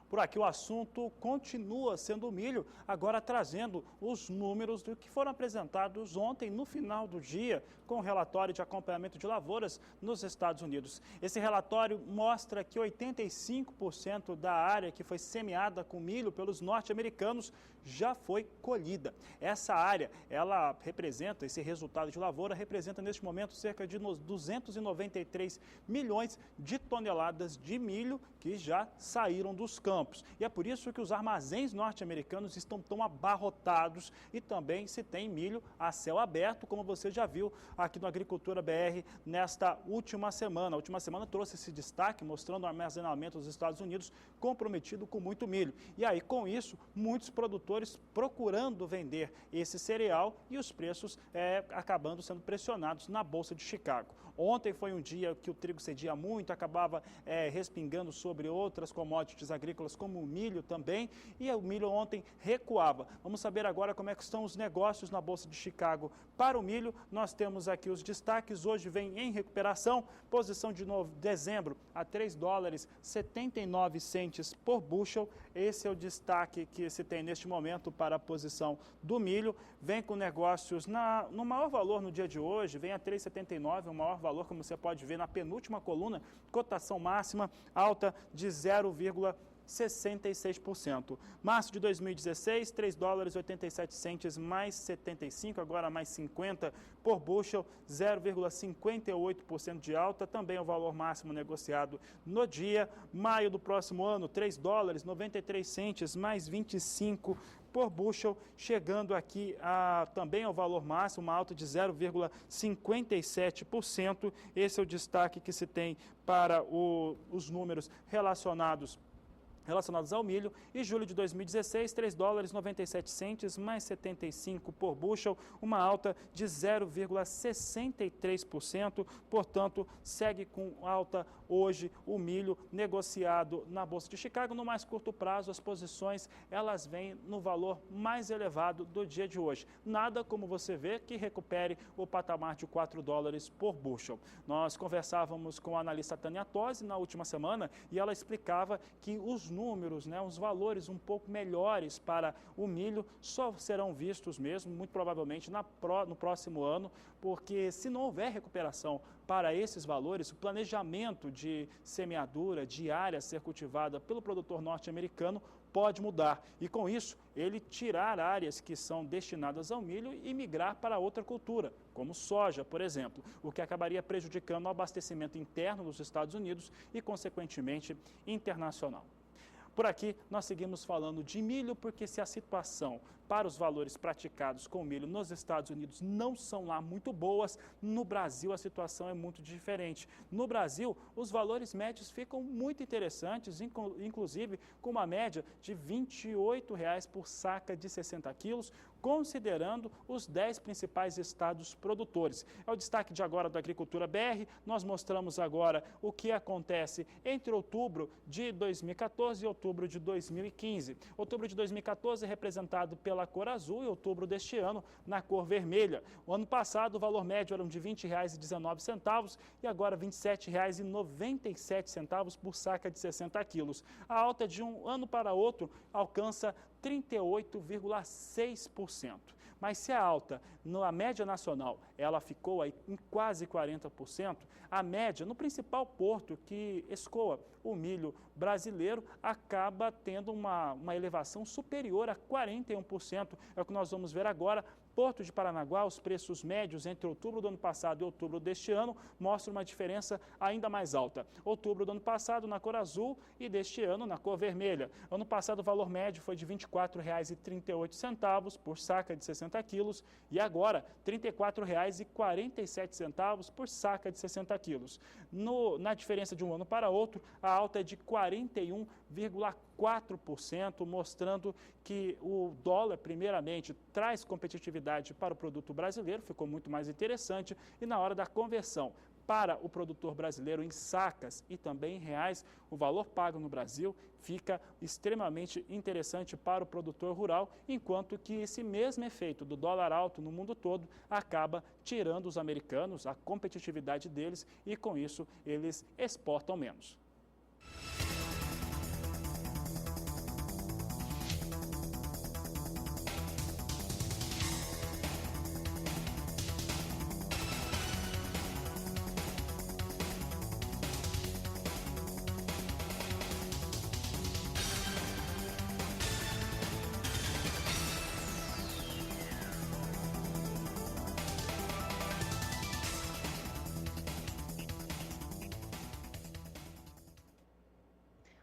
Por aqui o assunto continua sendo o milho, agora trazendo os números do que foram apresentados ontem no final do dia com o relatório de acompanhamento de lavouras nos Estados Unidos. Esse relatório mostra que 85% da área que foi semeada com milho pelos norte-americanos já foi colhida. Essa área, ela representa, esse resultado de lavoura representa neste momento cerca de 293 milhões de toneladas de milho que já saíram dos campos. E é por isso que os armazéns norte-americanos estão tão abarrotados e também se tem milho a céu aberto, como você já viu aqui no Agricultura BR nesta última semana. A última semana trouxe esse destaque mostrando o armazenamento dos Estados Unidos comprometido com muito milho. E aí, com isso, muitos produtores procurando vender esse cereal e os preços acabando sendo pressionados na Bolsa de Chicago. Ontem foi um dia que o trigo cedia muito, acabava respingando sobre outras commodities agrícolas como o milho também, e o milho ontem recuava. Vamos saber agora como é que estão os negócios na Bolsa de Chicago para o milho. Nós temos aqui os destaques, hoje vem em recuperação, posição de dezembro a $3,79 por bushel. Esse é o destaque que se tem neste momento para a posição do milho. Vem com negócios no maior valor no dia de hoje, vem a $3,79, o maior valor, como você pode ver na penúltima coluna, cotação máxima alta de 0,66%. Março de 2016, $3,87 mais 75, agora mais 50 por bushel, 0,58% de alta, também é o valor máximo negociado no dia. Maio do próximo ano, $3,93 mais 25 por bushel, chegando aqui também ao valor máximo, uma alta de 0,57%. Esse é o destaque que se tem para os números relacionados ao milho. E julho de 2016, $3,97 mais 75 por bushel, uma alta de 0,63%, portanto, segue com alta hoje o milho negociado na Bolsa de Chicago. No mais curto prazo, as posições elas vêm no valor mais elevado do dia de hoje. Nada como você vê que recupere o patamar de $4 por bushel. Nós conversávamos com a analista Tânia Tosi na última semana e ela explicava que os números, os valores um pouco melhores para o milho só serão vistos mesmo, muito provavelmente no próximo ano, porque se não houver recuperação para esses valores, o planejamento de semeadura, de área a ser cultivada pelo produtor norte-americano pode mudar. E com isso, ele tirar áreas que são destinadas ao milho e migrar para outra cultura, como soja, por exemplo, o que acabaria prejudicando o abastecimento interno dos Estados Unidos e, consequentemente, internacional. Por aqui, nós seguimos falando de milho, porque se a situação para os valores praticados com milho nos Estados Unidos não são lá muito boas, no Brasil a situação é muito diferente. No Brasil, os valores médios ficam muito interessantes, inclusive com uma média de R$ 28,00 por saca de 60 quilos, considerando os 10 principais estados produtores. É o destaque de agora do Agricultura BR. Nós mostramos agora o que acontece entre outubro de 2014 e outubro de 2015. Outubro de 2014 é representado pela cor azul e outubro deste ano na cor vermelha. O ano passado o valor médio era de R$ 20,19 e agora R$ 27,97 por saca de 60 quilos. A alta de um ano para outro alcança 38,6%. Mas se a alta, na média nacional, ela ficou aí em quase 40%, a média no principal porto que escoa o milho brasileiro acaba tendo uma elevação superior a 41%. É o que nós vamos ver agora Porto de Paranaguá, os preços médios entre outubro do ano passado e outubro deste ano mostram uma diferença ainda mais alta. Outubro do ano passado na cor azul e deste ano na cor vermelha. Ano passado o valor médio foi de R$ 24,38 por saca de 60 quilos e agora R$ 34,47 por saca de 60 quilos. Na diferença de um ano para outro, a alta é de 41,4%, mostrando que o dólar, primeiramente, traz competitividade para o produto brasileiro, ficou muito mais interessante, e na hora da conversão para o produtor brasileiro em sacas e também em reais, o valor pago no Brasil fica extremamente interessante para o produtor rural, enquanto que esse mesmo efeito do dólar alto no mundo todo acaba tirando os americanos, a competitividade deles, e com isso eles exportam menos.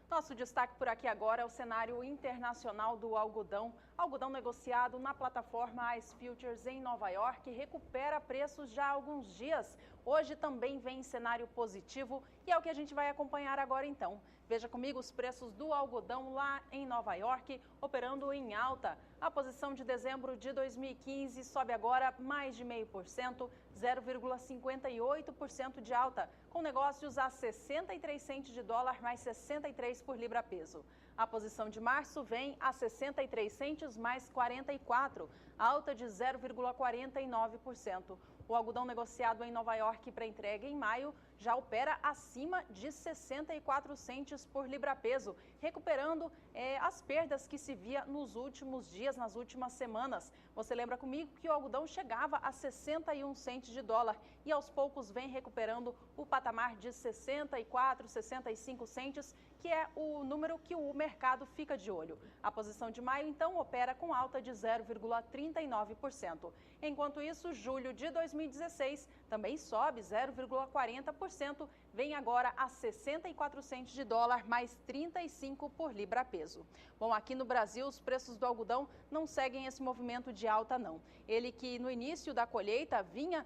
Nosso destaque por aqui agora é o cenário internacional do algodão. Algodão negociado na plataforma Ice Futures em Nova York recupera preços já há alguns dias. Hoje também vem cenário positivo e é o que a gente vai acompanhar agora então. Veja comigo os preços do algodão lá em Nova York, operando em alta. A posição de dezembro de 2015 sobe agora mais de 0,5%, 0,58% de alta, com negócios a 63 centes de dólar mais 63 por libra peso. A posição de março vem a 63 centes mais 44, alta de 0,49%. O algodão negociado em Nova York para entrega em maio já opera acima de 64 centes por libra-peso, recuperando as perdas que se via nos últimos dias, nas últimas semanas. Você lembra comigo que o algodão chegava a 61 centes de dólar e aos poucos vem recuperando o patamar de 64, 65 centes, que é o número que o mercado fica de olho. A posição de maio, então, opera com alta de 0,39%. Enquanto isso, julho de 2016 também sobe 0,40%, vem agora a 64 centes de dólar mais 35 por libra-peso. Bom, aqui no Brasil, os preços do algodão não seguem esse movimento de alta, não. Ele que no início da colheita vinha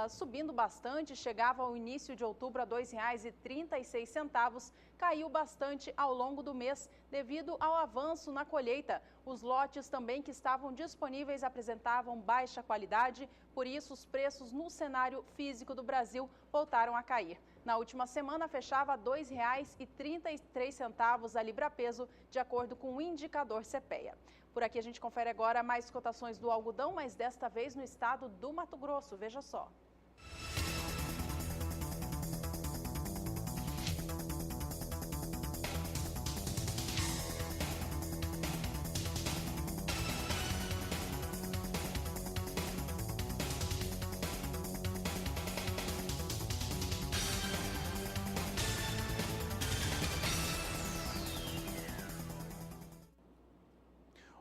subindo bastante, chegava ao início de outubro a R$ 2,36, caiu bastante ao longo do mês devido ao avanço na colheita. Os lotes também que estavam disponíveis apresentavam baixa qualidade, por isso os preços no cenário físico do Brasil voltaram a cair. Na última semana, fechava R$ 2,33 a libra-peso, de acordo com o indicador CPEA. Por aqui a gente confere agora mais cotações do algodão, mas desta vez no estado do Mato Grosso. Veja só.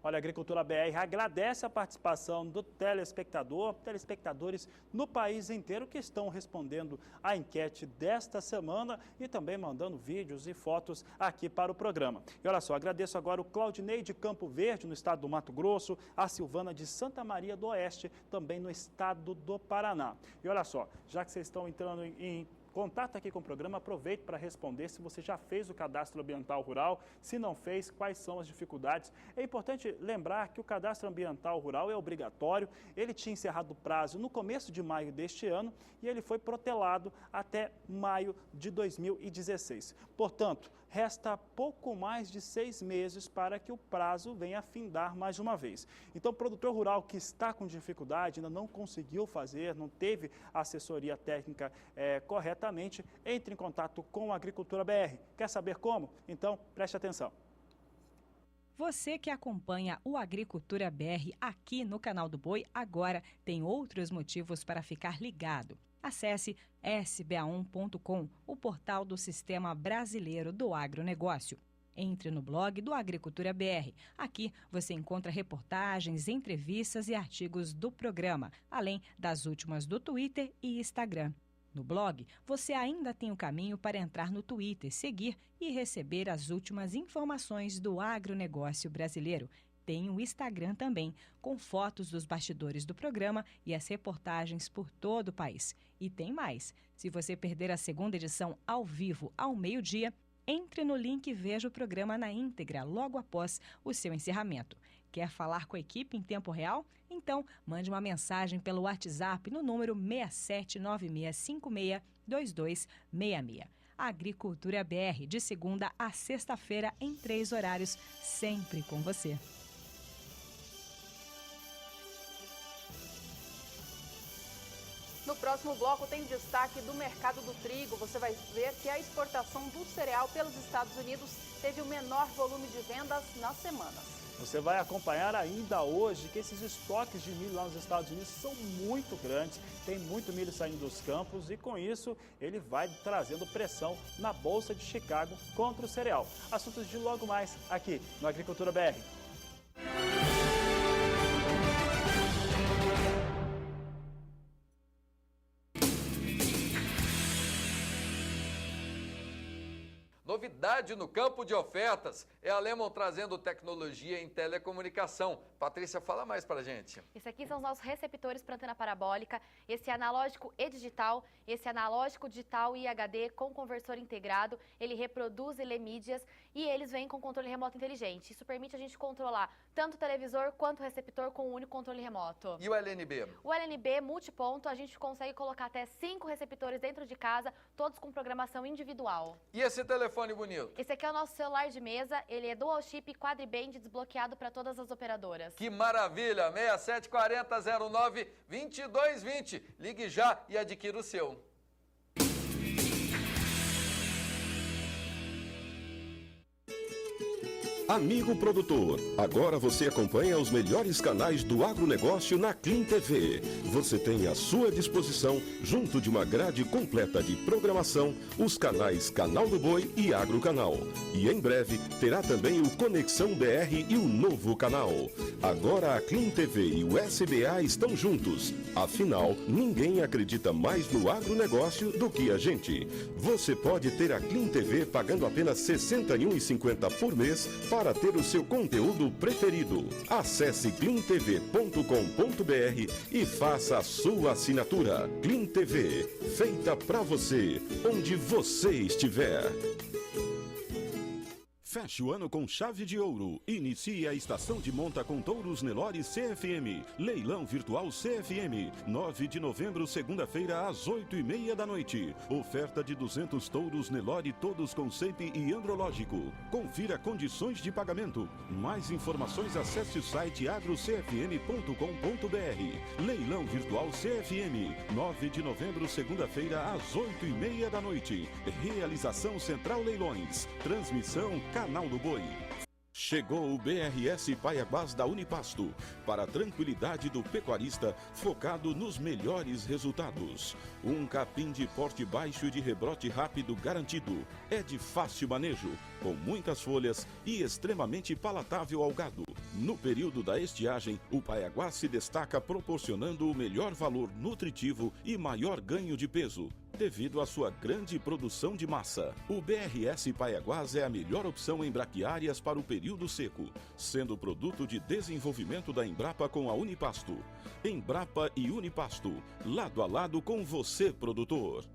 Olha, a Agricultura BR agradece a participação do telespectadores no país inteiro que estão respondendo à enquete desta semana e também mandando vídeos e fotos aqui para o programa. E olha só, agradeço agora o Claudinei de Campo Verde, no estado do Mato Grosso, a Silvana de Santa Maria do Oeste, também no estado do Paraná. E olha só, já que vocês estão entrando em contato aqui com o programa, aproveite para responder se você já fez o cadastro ambiental rural, se não fez, quais são as dificuldades. É importante lembrar que o cadastro ambiental rural é obrigatório, ele tinha encerrado o prazo no começo de maio deste ano e ele foi protelado até maio de 2016. Portanto, resta pouco mais de 6 meses para que o prazo venha a findar mais uma vez. Então, o produtor rural que está com dificuldade, ainda não conseguiu fazer, não teve assessoria técnica corretamente, entre em contato com a Agricultura BR. Quer saber como? Então, preste atenção. Você que acompanha o Agricultura BR aqui no canal do Boi, agora tem outros motivos para ficar ligado. Acesse sba1.com, o portal do Sistema Brasileiro do Agronegócio. Entre no blog do Agricultura BR. Aqui você encontra reportagens, entrevistas e artigos do programa, além das últimas do Twitter e Instagram. No blog, você ainda tem o caminho para entrar no Twitter, seguir e receber as últimas informações do agronegócio brasileiro. Tem o Instagram também, com fotos dos bastidores do programa e as reportagens por todo o país. E tem mais. Se você perder a segunda edição ao vivo ao meio-dia, entre no link e veja o programa na íntegra logo após o seu encerramento. Quer falar com a equipe em tempo real? Então, mande uma mensagem pelo WhatsApp no número 6796562266. Agricultura BR, de segunda a sexta-feira, em 3 horários, sempre com você. No próximo bloco tem destaque do mercado do trigo. Você vai ver que a exportação do cereal pelos Estados Unidos teve o menor volume de vendas nas semanas. Você vai acompanhar ainda hoje que esses estoques de milho lá nos Estados Unidos são muito grandes, tem muito milho saindo dos campos e com isso ele vai trazendo pressão na Bolsa de Chicago contra o cereal. Assuntos de logo mais aqui no Agricultura BR. Novidade no campo de ofertas é a Lemon trazendo tecnologia em telecomunicação. Patrícia, fala mais pra gente. Esse aqui são os nossos receptores para antena parabólica. Esse é analógico e digital, esse é analógico digital e HD com conversor integrado. Ele reproduz e lê mídias e eles vêm com controle remoto inteligente. Isso permite a gente controlar tanto o televisor quanto o receptor com um único controle remoto. E o LNB? O LNB multiponto, a gente consegue colocar até 5 receptores dentro de casa, todos com programação individual. E esse telefone bonito? Esse aqui é o nosso celular de mesa, ele é dual chip quadriband desbloqueado para todas as operadoras. Que maravilha! 6740-09-2220. Ligue já e adquira o seu. Amigo produtor, agora você acompanha os melhores canais do agronegócio na Clean TV. Você tem à sua disposição, junto de uma grade completa de programação, os canais Canal do Boi e Agrocanal. E em breve terá também o Conexão BR e o novo canal. Agora a Clean TV e o SBA estão juntos. Afinal, ninguém acredita mais no agronegócio do que a gente. Você pode ter a Clean TV pagando apenas R$ 61,50 por mês para ter o seu conteúdo preferido. Acesse cleantv.com.br e faça a sua assinatura. Clean TV, feita para você, onde você estiver. Feche o ano com chave de ouro. Inicie a estação de monta com touros Nelore CFM. Leilão virtual CFM. 9 de novembro, segunda-feira, às 8h30 da noite. Oferta de 200 touros Nelore, todos com CEP e andrológico. Confira condições de pagamento. Mais informações, acesse o site agrocfm.com.br. Leilão virtual CFM. 9 de novembro, segunda-feira, às 8h30 da noite. Realização Central Leilões. Transmissão Canal do Boi. Chegou o BRS Paiaguás da Unipasto, para a tranquilidade do pecuarista, focado nos melhores resultados. Um capim de porte baixo e de rebrote rápido garantido. É de fácil manejo, com muitas folhas e extremamente palatável ao gado. No período da estiagem, o Paiaguás se destaca proporcionando o melhor valor nutritivo e maior ganho de peso, devido à sua grande produção de massa. O BRS Paiaguás é a melhor opção em braquiárias para o período seco, sendo produto de desenvolvimento da Embrapa com a Unipasto. Embrapa e Unipasto, lado a lado com você, produtor.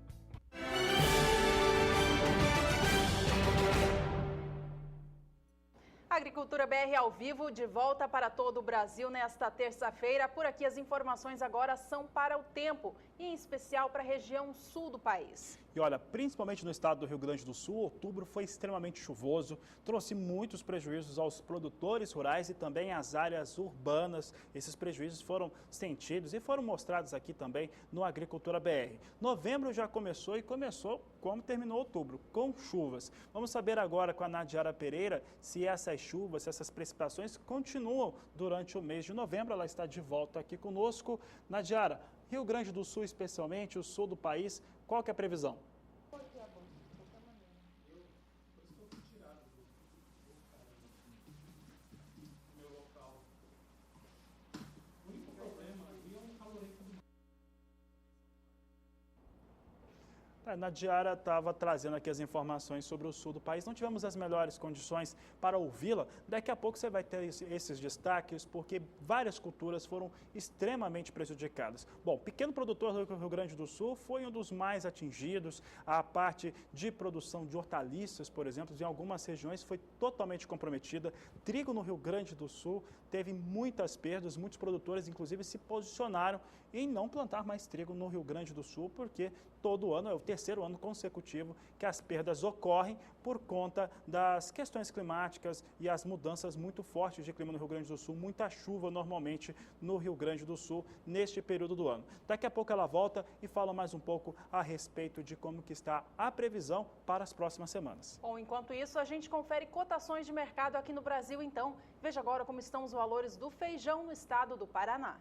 Agricultura BR ao vivo, de volta para todo o Brasil nesta terça-feira. Por aqui as informações agora são para o tempo, e em especial para a região sul do país. E olha, principalmente no estado do Rio Grande do Sul, outubro foi extremamente chuvoso, trouxe muitos prejuízos aos produtores rurais e também às áreas urbanas. Esses prejuízos foram sentidos e foram mostrados aqui também no Agricultura BR. Novembro já começou e começou como terminou outubro, com chuvas. Vamos saber agora com a Nadiara Pereira se essas chuvas, se essas precipitações continuam durante o mês de novembro. Ela está de volta aqui conosco. Nadiara, Rio Grande do Sul, especialmente o sul do país, qual que é a previsão? A Nadiara estava trazendo aqui as informações sobre o sul do país. Não tivemos as melhores condições para ouvi-la. Daqui a pouco você vai ter esses destaques, porque várias culturas foram extremamente prejudicadas. Bom, o pequeno produtor do Rio Grande do Sul foi um dos mais atingidos. A parte de produção de hortaliças, por exemplo, em algumas regiões foi totalmente comprometida. Trigo no Rio Grande do Sul teve muitas perdas. Muitos produtores, inclusive, se posicionaram em não plantar mais trigo no Rio Grande do Sul, porque todo ano é o terceiro ano consecutivo que as perdas ocorrem por conta das questões climáticas e as mudanças muito fortes de clima no Rio Grande do Sul, muita chuva normalmente no Rio Grande do Sul neste período do ano. Daqui a pouco ela volta e fala mais um pouco a respeito de como que está a previsão para as próximas semanas. Bom, enquanto isso, a gente confere cotações de mercado aqui no Brasil, então. Veja agora como estão os valores do feijão no estado do Paraná.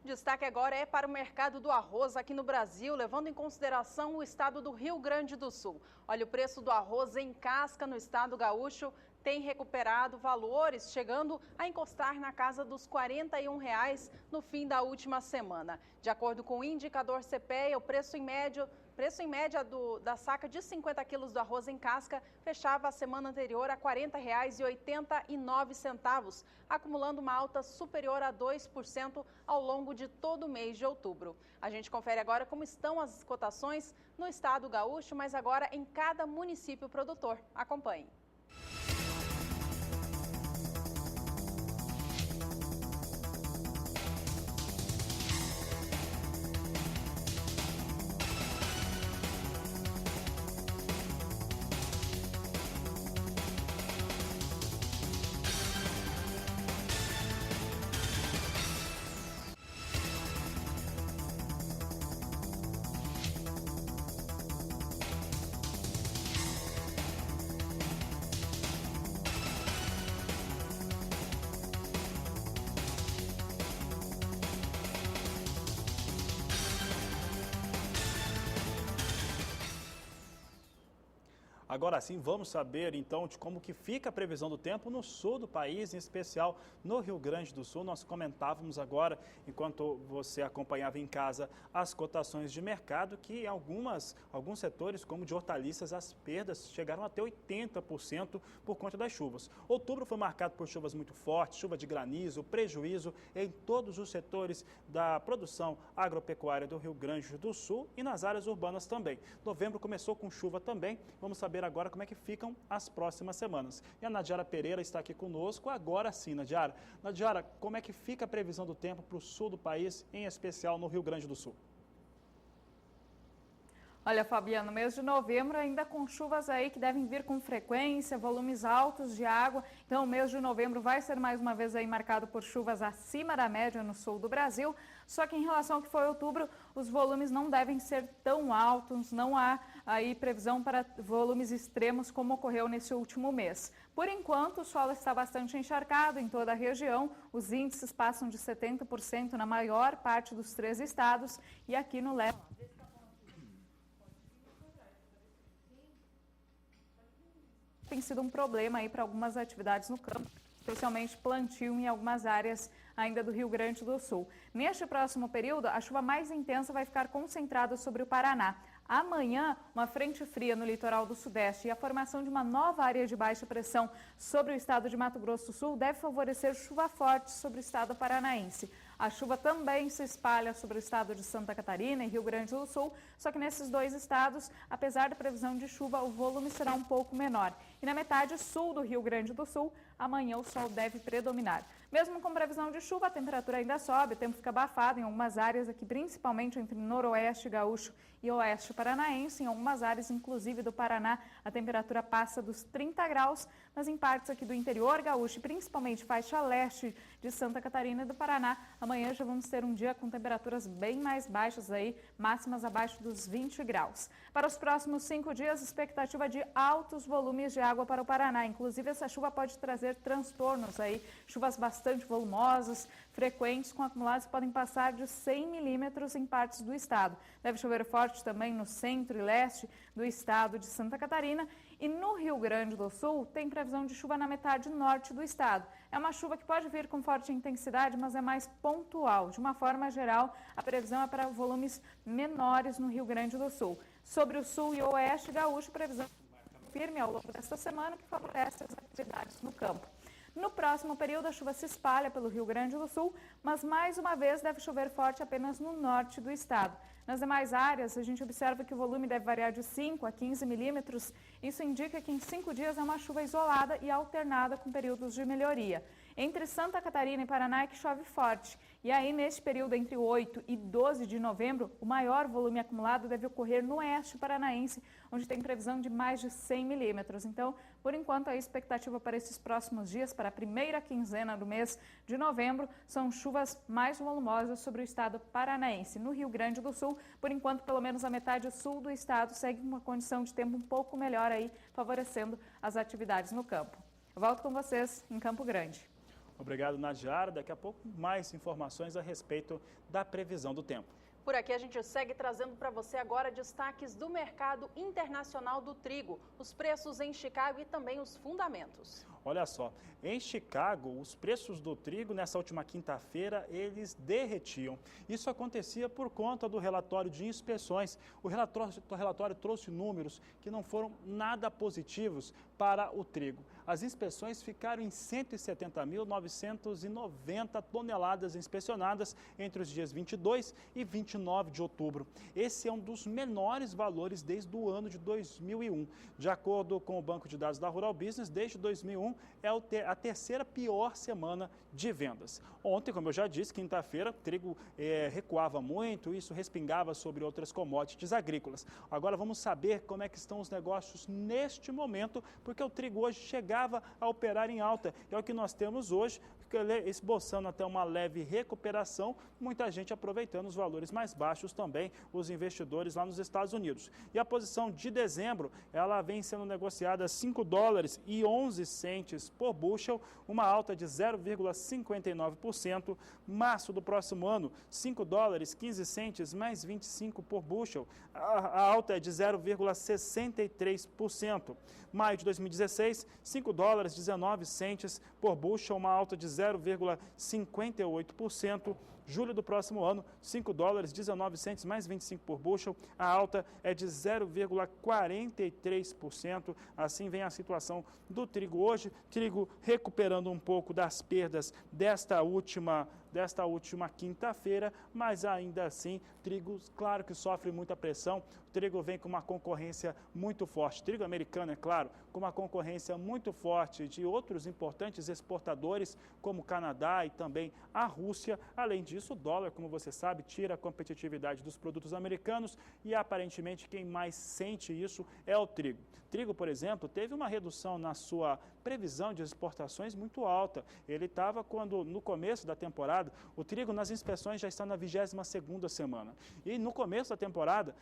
Destaque agora é para o mercado do arroz aqui no Brasil, levando em consideração o estado do Rio Grande do Sul. Olha, o preço do arroz em casca no estado gaúcho tem recuperado valores, chegando a encostar na casa dos R$ 41,00 no fim da última semana. De acordo com o indicador CPEA, o preço em média da saca de 50 quilos do arroz em casca fechava a semana anterior a R$ 40,89, acumulando uma alta superior a 2% ao longo de todo o mês de outubro. A gente confere agora como estão as cotações no estado gaúcho, mas agora em cada município produtor. Acompanhe. Agora sim, vamos saber então de como que fica a previsão do tempo no sul do país, em especial no Rio Grande do Sul. Nós comentávamos agora, enquanto você acompanhava em casa, as cotações de mercado, que em alguns setores, como de hortaliças, as perdas chegaram até 80% por conta das chuvas. Outubro foi marcado por chuvas muito fortes, chuva de granizo, prejuízo em todos os setores da produção agropecuária do Rio Grande do Sul e nas áreas urbanas também. Novembro começou com chuva também. Vamos saber agora como é que ficam as próximas semanas. E a Nadiara Pereira está aqui conosco agora sim, Nadiara. Nadiara, como é que fica a previsão do tempo para o sul do país, em especial no Rio Grande do Sul? Olha, Fabiano, mês de novembro ainda com chuvas aí que devem vir com frequência, volumes altos de água. Então, o mês de novembro vai ser mais uma vez aí marcado por chuvas acima da média no sul do Brasil. Só que em relação ao que foi outubro, os volumes não devem ser tão altos, não há aí previsão para volumes extremos como ocorreu nesse último mês. Por enquanto, o solo está bastante encharcado em toda a região, os índices passam de 70% na maior parte dos 3 estados e aqui no leste tem sido um problema aí para algumas atividades no campo, especialmente plantio em algumas áreas ainda do Rio Grande do Sul. Neste próximo período, a chuva mais intensa vai ficar concentrada sobre o Paraná. Amanhã, uma frente fria no litoral do Sudeste e a formação de uma nova área de baixa pressão sobre o estado de Mato Grosso do Sul deve favorecer chuva forte sobre o estado paranaense. A chuva também se espalha sobre o estado de Santa Catarina e Rio Grande do Sul, só que nesses dois estados, apesar da previsão de chuva, o volume será um pouco menor. E na metade sul do Rio Grande do Sul, amanhã o sol deve predominar. Mesmo com previsão de chuva, a temperatura ainda sobe, o tempo fica abafado em algumas áreas aqui, principalmente entre noroeste gaúcho e oeste paranaense. Em algumas áreas, inclusive do Paraná, a temperatura passa dos 30 graus, mas em partes aqui do interior gaúcho e principalmente faixa leste de Santa Catarina e do Paraná, amanhã já vamos ter um dia com temperaturas bem mais baixas aí, máximas abaixo dos 20 graus. Para os próximos 5 dias, expectativa de altos volumes de água para o Paraná. Inclusive, essa chuva pode trazer transtornos aí, chuvas bastante volumosas, frequentes, com acumulados que podem passar de 100 milímetros em partes do estado. Deve chover forte também no centro e leste do estado de Santa Catarina. E no Rio Grande do Sul, tem previsão de chuva na metade norte do estado. É uma chuva que pode vir com forte intensidade, mas é mais pontual. De uma forma geral, a previsão é para volumes menores no Rio Grande do Sul. Sobre o sul e oeste gaúcho, previsão firme ao longo desta semana, que favorece as atividades no campo. No próximo período, a chuva se espalha pelo Rio Grande do Sul, mas mais uma vez deve chover forte apenas no norte do estado. Nas demais áreas, a gente observa que o volume deve variar de 5 a 15 milímetros. Isso indica que em 5 dias é uma chuva isolada e alternada com períodos de melhoria. Entre Santa Catarina e Paraná é que chove forte. E aí, neste período entre 8 e 12 de novembro, o maior volume acumulado deve ocorrer no oeste paranaense, onde tem previsão de mais de 100 milímetros. Então, por enquanto, a expectativa para esses próximos dias, para a primeira quinzena do mês de novembro, são chuvas mais volumosas sobre o estado paranaense. No Rio Grande do Sul, por enquanto, pelo menos a metade sul do estado segue uma condição de tempo um pouco melhor aí, favorecendo as atividades no campo. Eu volto com vocês em Campo Grande. Obrigado, Nadiara. Daqui a pouco mais informações a respeito da previsão do tempo. Por aqui a gente segue trazendo para você agora destaques do mercado internacional do trigo, os preços em Chicago e também os fundamentos. Olha só, em Chicago, os preços do trigo nessa última quinta-feira, eles derretiam. Isso acontecia por conta do relatório de inspeções. O relatório trouxe números que não foram nada positivos para o trigo. As inspeções ficaram em 170.990 toneladas inspecionadas entre os dias 22 e 29 de outubro. Esse é um dos menores valores desde o ano de 2001. De acordo com o banco de dados da Rural Business, desde 2001 é a terceira pior semana de vendas. Ontem, como eu já disse, quinta-feira, o trigo recuava muito, isso respingava sobre outras commodities agrícolas. Agora vamos saber como é que estão os negócios neste momento, porque o trigo hoje chegava a operar em alta. É o que nós temos hoje, esboçando até uma leve recuperação, muita gente aproveitando os valores mais baixos também, os investidores lá nos Estados Unidos. E a posição de dezembro, ela vem sendo negociada a $5,11 por bushel, uma alta de 0,59%. Março do próximo ano, $5,15 mais 25 por bushel, a alta é de 0,63%. Maio de 2016, $5,19 por bushel, uma alta de 0,58%. Julho do próximo ano, $5,19 mais 25 por bushel, a alta é de 0,43%. Assim vem a situação do trigo hoje, trigo recuperando um pouco das perdas desta última quinta-feira, mas ainda assim, trigo, claro que sofre muita pressão. O trigo vem com uma concorrência muito forte. Trigo americano, é claro, com uma concorrência muito forte de outros importantes exportadores, como o Canadá e também a Rússia. Além disso, o dólar, como você sabe, tira a competitividade dos produtos americanos e, aparentemente, quem mais sente isso é o trigo. Trigo, por exemplo, teve uma redução na sua previsão de exportações muito alta. Ele estava no começo da temporada, o trigo nas inspeções já está na 22ª semana. E no começo da temporada,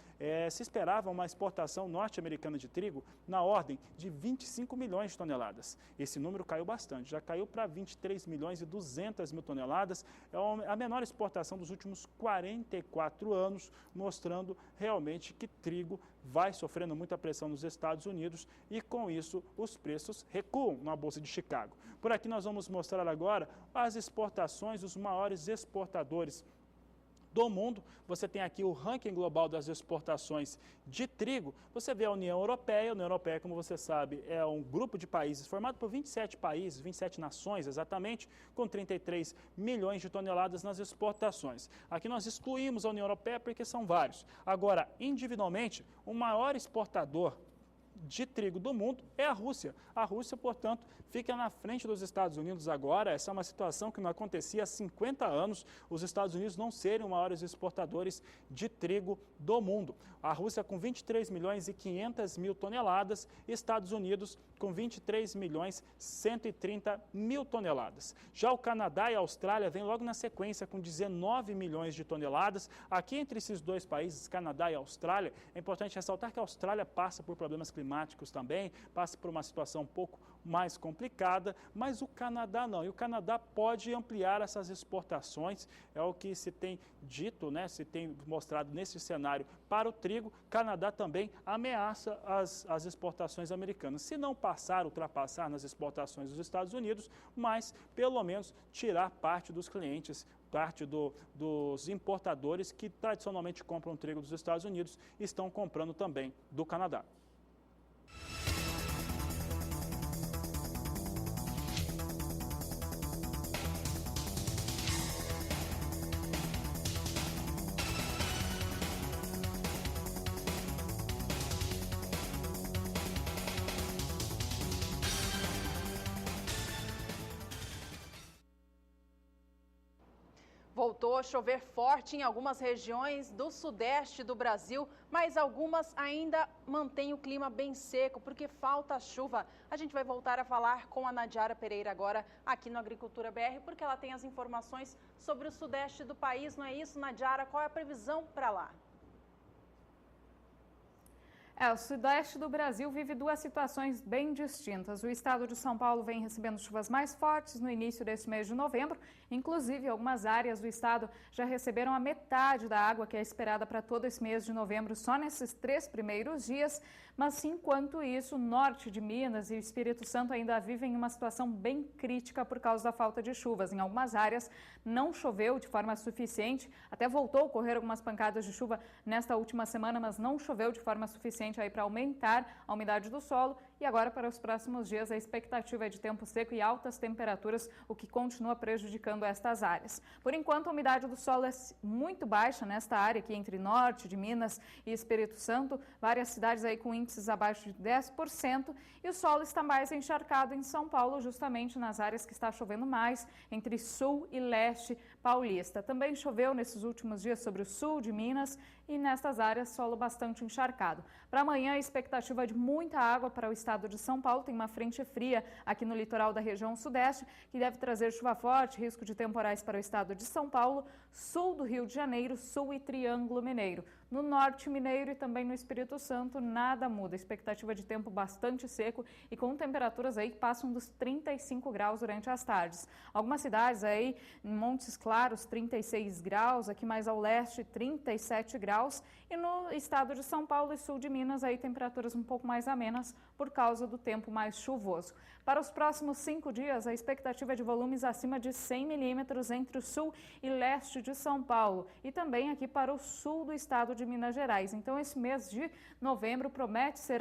se esperava uma exportação norte-americana de trigo na ordem de 25 milhões de toneladas. Esse número caiu bastante, já caiu para 23 milhões e 200 mil toneladas. É a menor exportação dos últimos 44 anos, mostrando realmente que trigo vai sofrendo muita pressão nos Estados Unidos e, com isso, os preços recuam na Bolsa de Chicago. Por aqui nós vamos mostrar agora as exportações dos maiores exportadores do mundo. Você tem aqui o ranking global das exportações de trigo. Você vê a União Europeia. A União Europeia, como você sabe, é um grupo de países formado por 27 países, 27 nações exatamente, com 33 milhões de toneladas nas exportações. Aqui nós excluímos a União Europeia porque são vários. Agora, individualmente, o maior exportador de trigo do mundo é a Rússia. A Rússia, portanto, fica na frente dos Estados Unidos agora. Essa é uma situação que não acontecia há 50 anos, os Estados Unidos não serem os maiores exportadores de trigo do mundo. A Rússia com 23 milhões e 500 mil toneladas, Estados Unidos com 23 milhões 130 mil toneladas. Já o Canadá e a Austrália vêm logo na sequência com 19 milhões de toneladas. Aqui entre esses dois países, Canadá e Austrália, é importante ressaltar que a Austrália passa por problemas climáticos também, passa por uma situação um pouco mais complicada, mas o Canadá não. E o Canadá pode ampliar essas exportações, é o que se tem dito, né, se tem mostrado nesse cenário para o trigo. Canadá também ameaça as exportações americanas. Se não ultrapassar nas exportações dos Estados Unidos, mas pelo menos tirar parte dos clientes, parte dos importadores que tradicionalmente compram trigo dos Estados Unidos, estão comprando também do Canadá. Voltou a chover forte em algumas regiões do sudeste do Brasil, mas algumas ainda mantêm o clima bem seco, porque falta chuva. A gente vai voltar a falar com a Nadiara Pereira agora, aqui no Agricultura BR, porque ela tem as informações sobre o sudeste do país, não é isso, Nadiara? Qual é a previsão para lá? O sudeste do Brasil vive duas situações bem distintas. O estado de São Paulo vem recebendo chuvas mais fortes no início desse mês de novembro. Inclusive, algumas áreas do estado já receberam a metade da água que é esperada para todo esse mês de novembro, só nesses 3 primeiros dias. Mas, enquanto isso, o norte de Minas e o Espírito Santo ainda vivem uma situação bem crítica por causa da falta de chuvas. Em algumas áreas não choveu de forma suficiente, até voltou a ocorrer algumas pancadas de chuva nesta última semana, mas não choveu de forma suficiente aí para aumentar a umidade do solo. E agora, para os próximos dias, a expectativa é de tempo seco e altas temperaturas, o que continua prejudicando estas áreas. Por enquanto, a umidade do solo é muito baixa nesta área aqui entre norte de Minas e Espírito Santo, várias cidades aí com índices abaixo de 10%, e o solo está mais encharcado em São Paulo, justamente nas áreas que está chovendo mais, entre sul e leste paulista. Também choveu nesses últimos dias sobre o sul de Minas e nestas áreas solo bastante encharcado. Para amanhã, a expectativa é de muita água para o estado de São Paulo. Tem uma frente fria aqui no litoral da região sudeste, que deve trazer chuva forte, risco de temporais para o estado de São Paulo, sul do Rio de Janeiro, sul e Triângulo Mineiro. No norte mineiro e também no Espírito Santo, nada muda. Expectativa de tempo bastante seco e com temperaturas aí que passam dos 35 graus durante as tardes. Algumas cidades aí, em Montes Claros, 36 graus, aqui mais ao leste, 37 graus. E no estado de São Paulo e sul de Minas, aí temperaturas um pouco mais amenas por causa do tempo mais chuvoso. Para os próximos 5 dias, a expectativa é de volumes acima de 100 milímetros entre o sul e leste de São Paulo e também aqui para o sul do estado de Minas Gerais. Então, esse mês de novembro promete ser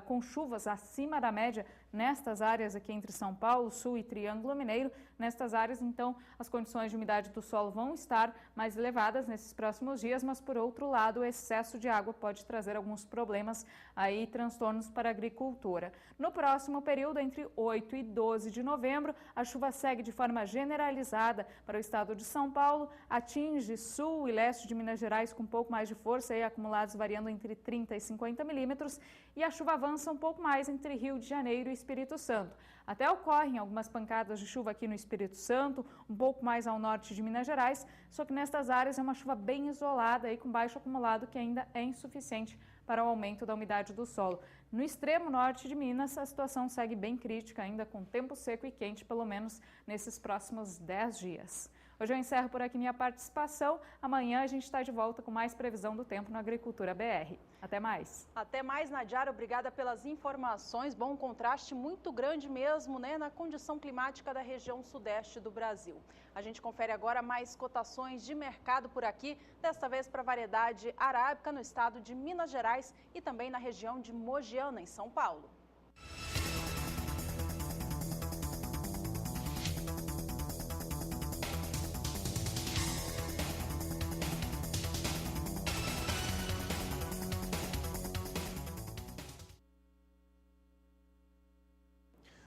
com chuvas acima da média nestas áreas aqui entre São Paulo, Sul e Triângulo Mineiro. Nestas áreas, então, as condições de umidade do solo vão estar mais elevadas nesses próximos dias, mas, por outro lado, o excesso de água pode trazer alguns problemas aí, transtornos para a agricultura. No próximo período, entre 8 e 12 de novembro, a chuva segue de forma generalizada para o estado de São Paulo, atinge sul e leste de Minas Gerais com um pouco mais de força, aí, acumulados variando entre 30 e 50 milímetros, e a chuva avança um pouco mais entre Rio de Janeiro e Espírito Santo. Até ocorrem algumas pancadas de chuva aqui no Espírito Santo, um pouco mais ao norte de Minas Gerais, só que nestas áreas é uma chuva bem isolada e com baixo acumulado que ainda é insuficiente para o aumento da umidade do solo. No extremo norte de Minas, a situação segue bem crítica, ainda com tempo seco e quente, pelo menos nesses próximos 10 dias. Hoje eu encerro por aqui minha participação. Amanhã a gente está de volta com mais previsão do tempo no Agricultura BR. Até mais. Até mais, Nadiara. Obrigada pelas informações. Bom, contraste muito grande mesmo, né, na condição climática da região sudeste do Brasil. A gente confere agora mais cotações de mercado por aqui, desta vez para a variedade arábica no estado de Minas Gerais e também na região de Mogiana, em São Paulo.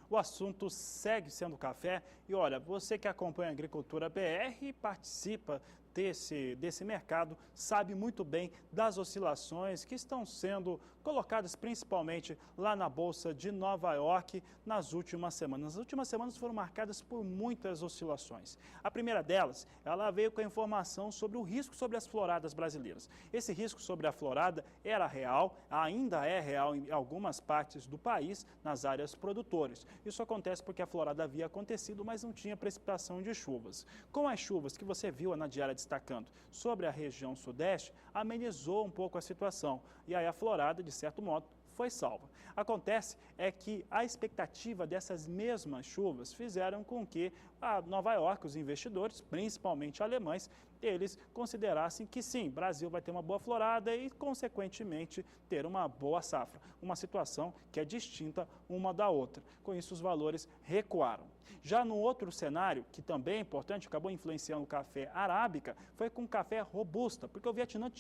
O assunto segue sendo café e olha, você que acompanha a Agricultura BR e participa desse mercado, sabe muito bem das oscilações que estão sendo colocadas principalmente lá na Bolsa de Nova York nas últimas semanas. As últimas semanas foram marcadas por muitas oscilações. A primeira delas, ela veio com a informação sobre o risco sobre as floradas brasileiras. Esse risco sobre a florada era real, ainda é real em algumas partes do país, nas áreas produtoras. Isso acontece porque a florada havia acontecido, mas não tinha precipitação de chuvas. Com as chuvas que você viu na diária destacando sobre a região sudeste, amenizou um pouco a situação. E aí a florada, de certo modo, foi salva. Acontece é que a expectativa dessas mesmas chuvas fizeram com que a Nova York, os investidores, principalmente alemães, eles considerassem que sim, Brasil vai ter uma boa florada e, consequentemente, ter uma boa safra. Uma situação que é distinta uma da outra. Com isso, os valores recuaram. Já no outro cenário, que também é importante, acabou influenciando o café arábica, foi com o café robusta, porque o Vietnã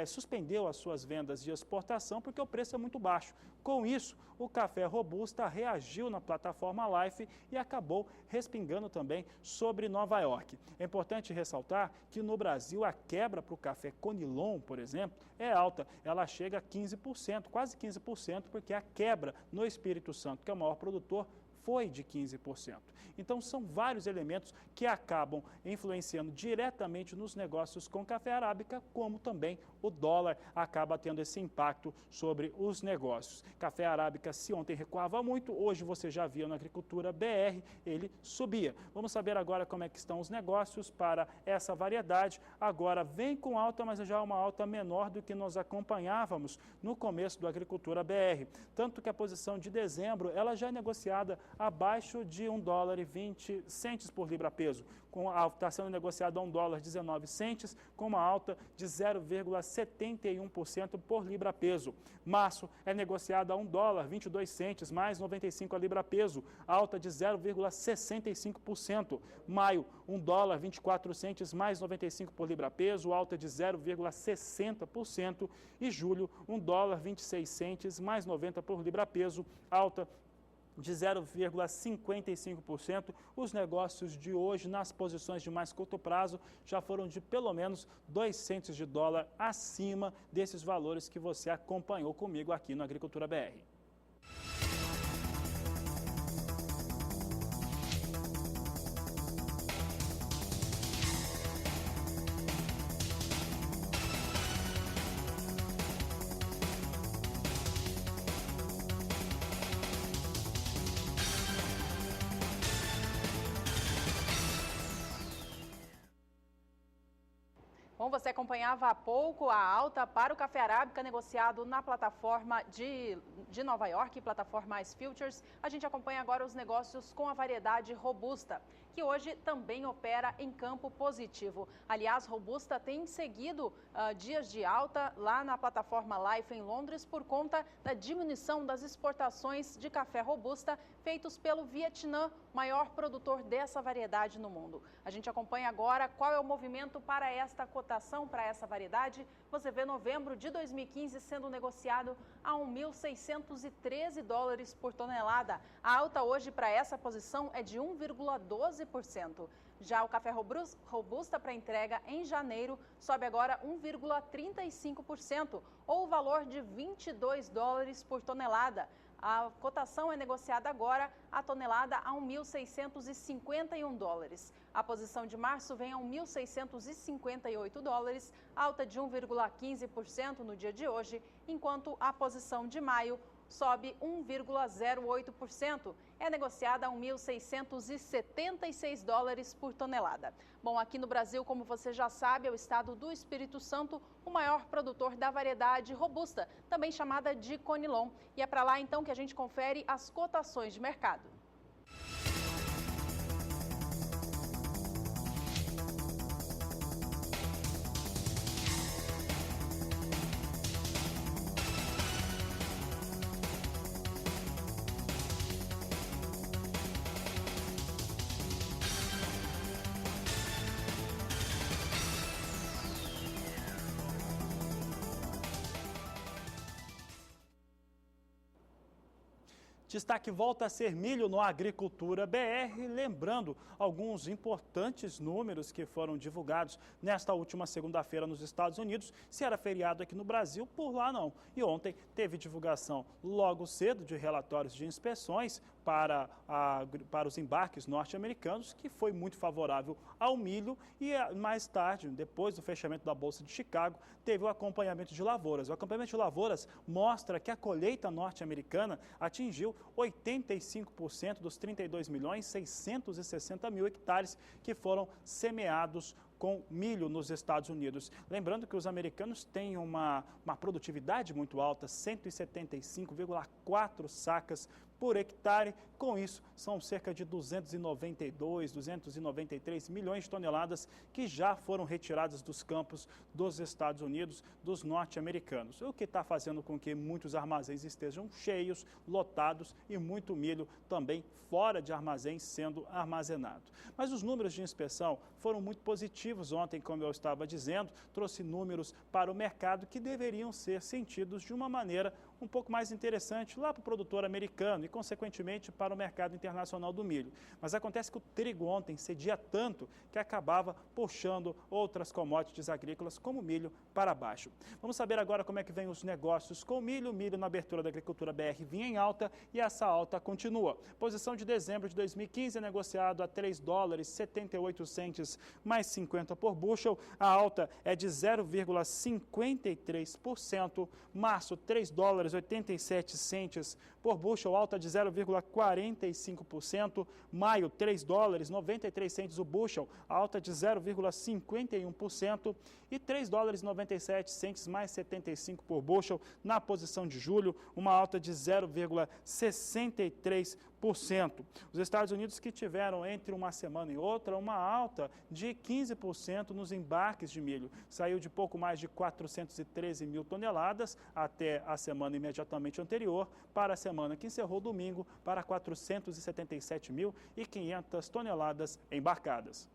suspendeu as suas vendas de exportação porque o preço é muito baixo. Com isso, o café robusta reagiu na plataforma Life e acabou respingando também sobre Nova York. É importante ressaltar que no Brasil a quebra para o café Conilon, por exemplo, é alta. Ela chega a 15%, quase 15%, porque a quebra no Espírito Santo, que é o maior produtor, foi de 15%. Então, são vários elementos que acabam influenciando diretamente nos negócios com café arábica, como também o dólar acaba tendo esse impacto sobre os negócios. Café arábica, se ontem recuava muito, hoje você já viu na Agricultura BR, ele subia. Vamos saber agora como é que estão os negócios para essa variedade. Agora vem com alta, mas já uma alta menor do que nós acompanhávamos no começo do Agricultura BR. Tanto que a posição de dezembro, ela já é negociada abaixo de $1,20 por libra-peso. Está sendo negociado a $1,19, com uma alta de 0,71% por libra-peso. Março é negociado a $1,22, mais 95 a libra-peso, alta de 0,65%. Maio, $1,24, mais 95 por libra-peso, alta de 0,60%. E julho, $1,26, mais 90 por libra-peso, alta de 0,55%. Os negócios de hoje, nas posições de mais curto prazo, já foram de pelo menos 2 centes de dólar acima desses valores que você acompanhou comigo aqui no Agricultura BR. Bom, você acompanhava há pouco a alta para o café arábica negociado na plataforma de Nova York, plataforma Ice Futures. A gente acompanha agora os negócios com a variedade robusta, que hoje também opera em campo positivo. Aliás, robusta tem seguido dias de alta lá na plataforma Life em Londres por conta da diminuição das exportações de café robusta feitos pelo Vietnã, maior produtor dessa variedade no mundo. A gente acompanha agora qual é o movimento para esta cotação, para essa variedade. Você vê novembro de 2015 sendo negociado a $1.613 por tonelada. A alta hoje para essa posição é de 1,12%. Já o café robusta para entrega em janeiro sobe agora 1,35%, ou o valor de $22 por tonelada. A cotação é negociada agora a tonelada a $1.651. A posição de março vem a $1.658, alta de 1,15% no dia de hoje, enquanto a posição de maio sobe 1,08%. É negociada a $1.676 por tonelada. Bom, aqui no Brasil, como você já sabe, é o estado do Espírito Santo o maior produtor da variedade robusta, também chamada de Conilon. E é para lá então que a gente confere as cotações de mercado. Destaque volta a ser milho no Agricultura BR, lembrando alguns importantes números que foram divulgados nesta última segunda-feira nos Estados Unidos. Se era feriado aqui no Brasil, por lá não. E ontem teve divulgação logo cedo de relatórios de inspeções para os embarques norte-americanos, que foi muito favorável ao milho, e mais tarde, depois do fechamento da Bolsa de Chicago, teve o acompanhamento de lavouras. O acompanhamento de lavouras mostra que a colheita norte-americana atingiu 85% dos 32.660.000 hectares que foram semeados com milho nos Estados Unidos. Lembrando que os americanos têm uma produtividade muito alta, 175,4 sacas por hectare. Com isso, são cerca de 293 milhões de toneladas que já foram retiradas dos campos dos Estados Unidos, dos norte-americanos. O que está fazendo com que muitos armazéns estejam cheios, lotados e muito milho também fora de armazéns sendo armazenado. Mas os números de inspeção foram muito positivos ontem, como eu estava dizendo, trouxe números para o mercado que deveriam ser sentidos de uma maneira um pouco mais interessante lá para o produtor americano e, consequentemente, para o mercado internacional do milho. Mas acontece que o trigo ontem cedia tanto que acabava puxando outras commodities agrícolas, como o milho, para baixo. Vamos saber agora como é que vem os negócios com o milho. O milho na abertura da Agricultura BR vinha em alta e essa alta continua. Posição de dezembro de 2015 é negociado a $3,78 mais 50 por bushel. A alta é de 0,53%. Março, $3,87 por bushel, alta de 0,45%. Maio, $3,93 o bushel, alta de 0,51%. E $3,97 mais 75 por bushel na posição de julho, uma alta de 0,63%. Os Estados Unidos que tiveram entre uma semana e outra uma alta de 15% nos embarques de milho. Saiu de pouco mais de 413 mil toneladas até a semana imediatamente anterior, para a semana que encerrou domingo, para 477.500 toneladas embarcadas.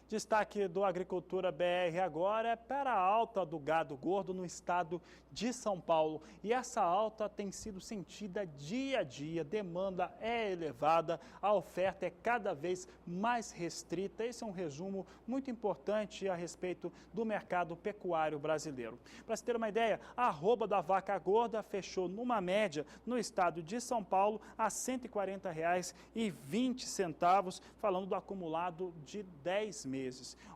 Destaque do Agricultura BR agora é para a alta do gado gordo no estado de São Paulo. E essa alta tem sido sentida dia a dia, demanda é elevada, a oferta é cada vez mais restrita. Esse é um resumo muito importante a respeito do mercado pecuário brasileiro. Para se ter uma ideia, a arroba da vaca gorda fechou numa média no estado de São Paulo a R$ 140,20, falando do acumulado de 10 meses.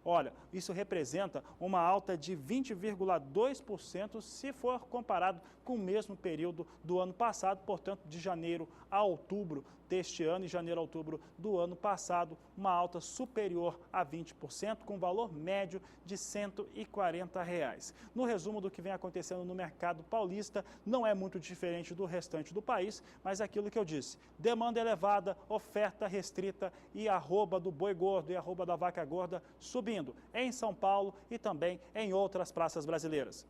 Olha, isso representa uma alta de 20,2% se for comparado com o mesmo período do ano passado, portanto, de janeiro a outubro deste ano e janeiro a outubro do ano passado, uma alta superior a 20%, com valor médio de R$ 140. No resumo do que vem acontecendo no mercado paulista, não é muito diferente do restante do país, mas aquilo que eu disse, demanda elevada, oferta restrita e a arroba do boi gordo e a arroba da vaca gorda subindo em São Paulo e também em outras praças brasileiras.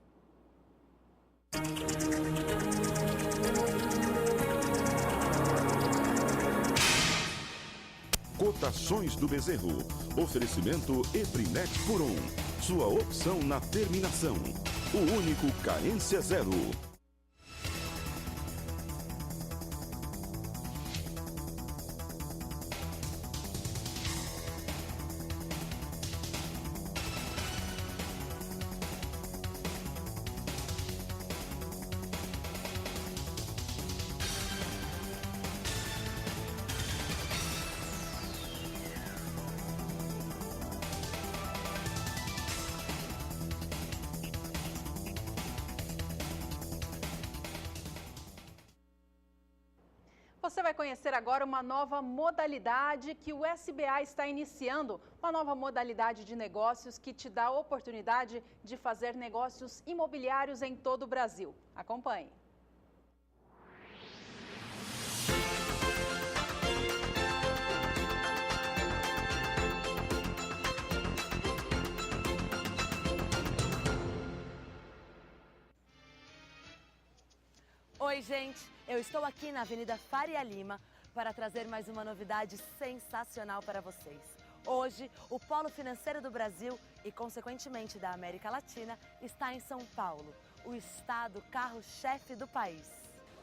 Cotações do bezerro. Oferecimento Eprinet por 1. Sua opção na terminação. o único carência zero. Você vai conhecer agora uma nova modalidade que o SBA está iniciando, uma nova modalidade de negócios que te dá a oportunidade de fazer negócios imobiliários em todo o Brasil. Acompanhe. Oi, gente! Eu estou aqui na Avenida Faria Lima para trazer mais uma novidade sensacional para vocês. Hoje, o Polo Financeiro do Brasil e, consequentemente, da América Latina está em São Paulo, o estado carro-chefe do país.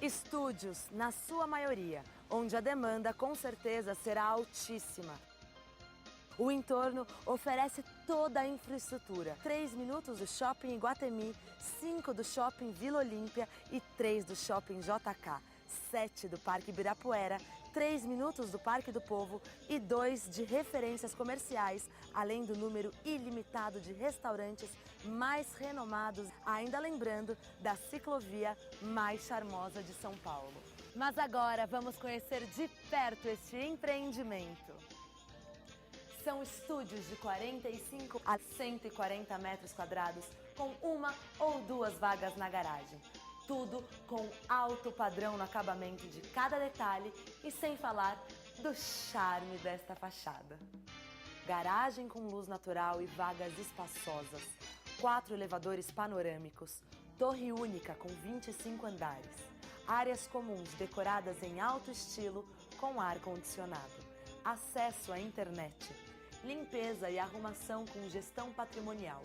Estúdios, na sua maioria, onde a demanda com certeza será altíssima. O entorno oferece toda a infraestrutura. 3 minutos do Shopping Iguatemi, 5 do Shopping Vila Olímpia e 3 do Shopping JK, 7 do Parque Ibirapuera, 3 minutos do Parque do Povo e 2 de referências comerciais, além do número ilimitado de restaurantes mais renomados, ainda lembrando da ciclovia mais charmosa de São Paulo. Mas agora vamos conhecer de perto este empreendimento. São estúdios de 45 a 140 metros quadrados, com 1 ou 2 vagas na garagem. Tudo com alto padrão no acabamento de cada detalhe e sem falar do charme desta fachada. Garagem com luz natural e vagas espaçosas, 4 elevadores panorâmicos, torre única com 25 andares, áreas comuns decoradas em alto estilo com ar-condicionado, acesso à internet, limpeza e arrumação com gestão patrimonial.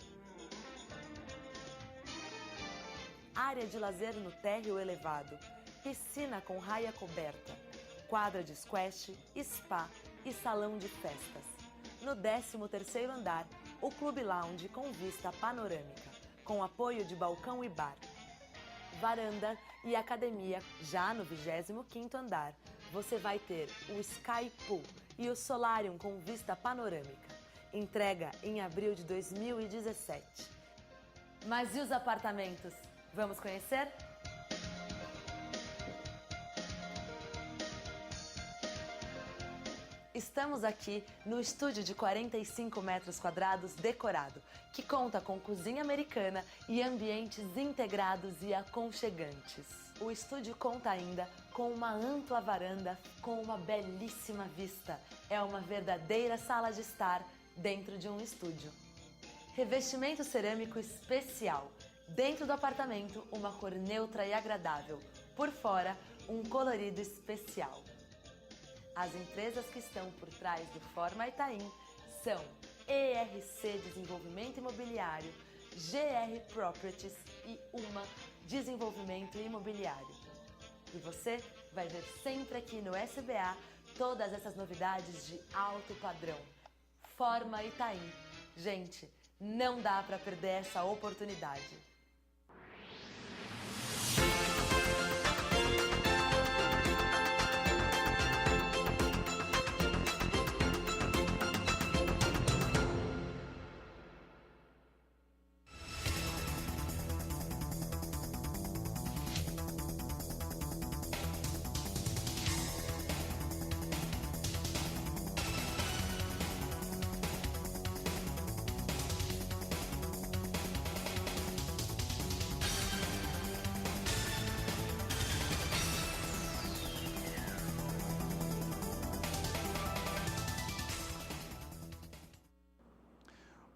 Área de lazer no térreo elevado, piscina com raia coberta, quadra de squash, spa e salão de festas. No 13º andar, o Clube Lounge com vista panorâmica, com apoio de balcão e bar. Varanda e academia. Já no 25º andar, você vai ter o Sky Pool e o Solarium com vista panorâmica. Entrega em abril de 2017. Mas e os apartamentos? Vamos conhecer? Estamos aqui no estúdio de 45 metros quadrados decorado, que conta com cozinha americana e ambientes integrados e aconchegantes. O estúdio conta ainda com uma ampla varanda com uma belíssima vista. É uma verdadeira sala de estar dentro de um estúdio. Revestimento cerâmico especial. Dentro do apartamento, uma cor neutra e agradável. Por fora, um colorido especial. As empresas que estão por trás do Forma Itaim são ERC Desenvolvimento Imobiliário, GR Properties e UMA Desenvolvimento Imobiliário. E você vai ver sempre aqui no SBA todas essas novidades de alto padrão. Forma Itaim. Gente, não dá para perder essa oportunidade.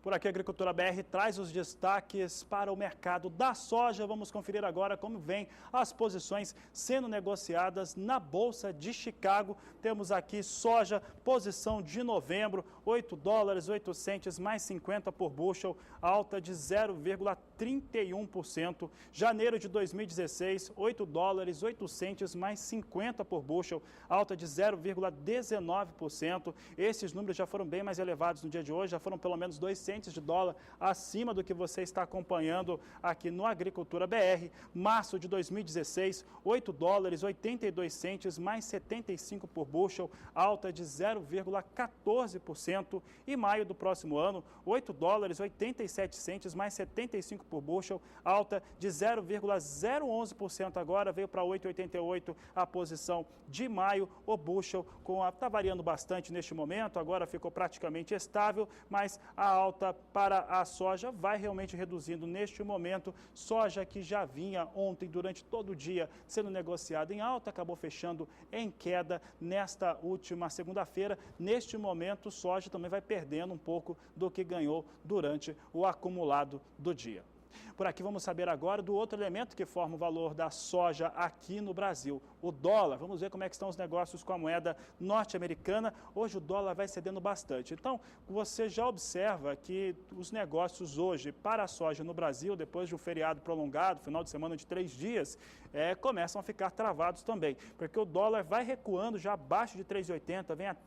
Por aqui, a Agricultura BR traz os destaques para o mercado da soja. Vamos conferir agora como vem as posições sendo negociadas na Bolsa de Chicago. Temos aqui soja, posição de novembro, $8,08 mais 50 por bushel, alta de 0,3%. 0,31%. Janeiro de 2016, 8 dólares 8 centes mais 50 por bushel, alta de 0,19%. Esses números já foram bem mais elevados no dia de hoje, já foram pelo menos 2 centes de dólar acima do que você está acompanhando aqui no Agricultura BR. Março de 2016, 8 dólares 82 centes mais 75 por bushel, alta de 0,14%. E maio do próximo ano, 8 dólares 87 centes mais 75 por bushel, alta de 0,011% agora, veio para 8,88 a posição de maio. O bushel está variando bastante neste momento, agora ficou praticamente estável, mas a alta para a soja vai realmente reduzindo neste momento. Soja que já vinha ontem durante todo o dia sendo negociada em alta, acabou fechando em queda nesta última segunda-feira. Neste momento, soja também vai perdendo um pouco do que ganhou durante o acumulado do dia. Por aqui vamos saber agora do outro elemento que forma o valor da soja aqui no Brasil, o dólar. Vamos ver como é que estão os negócios com a moeda norte-americana. Hoje o dólar vai cedendo bastante. Então, você já observa que os negócios hoje para a soja no Brasil, depois de um feriado prolongado, final de semana de 3 dias, começam a ficar travados também, porque o dólar vai recuando já abaixo de 3,80, vem a R$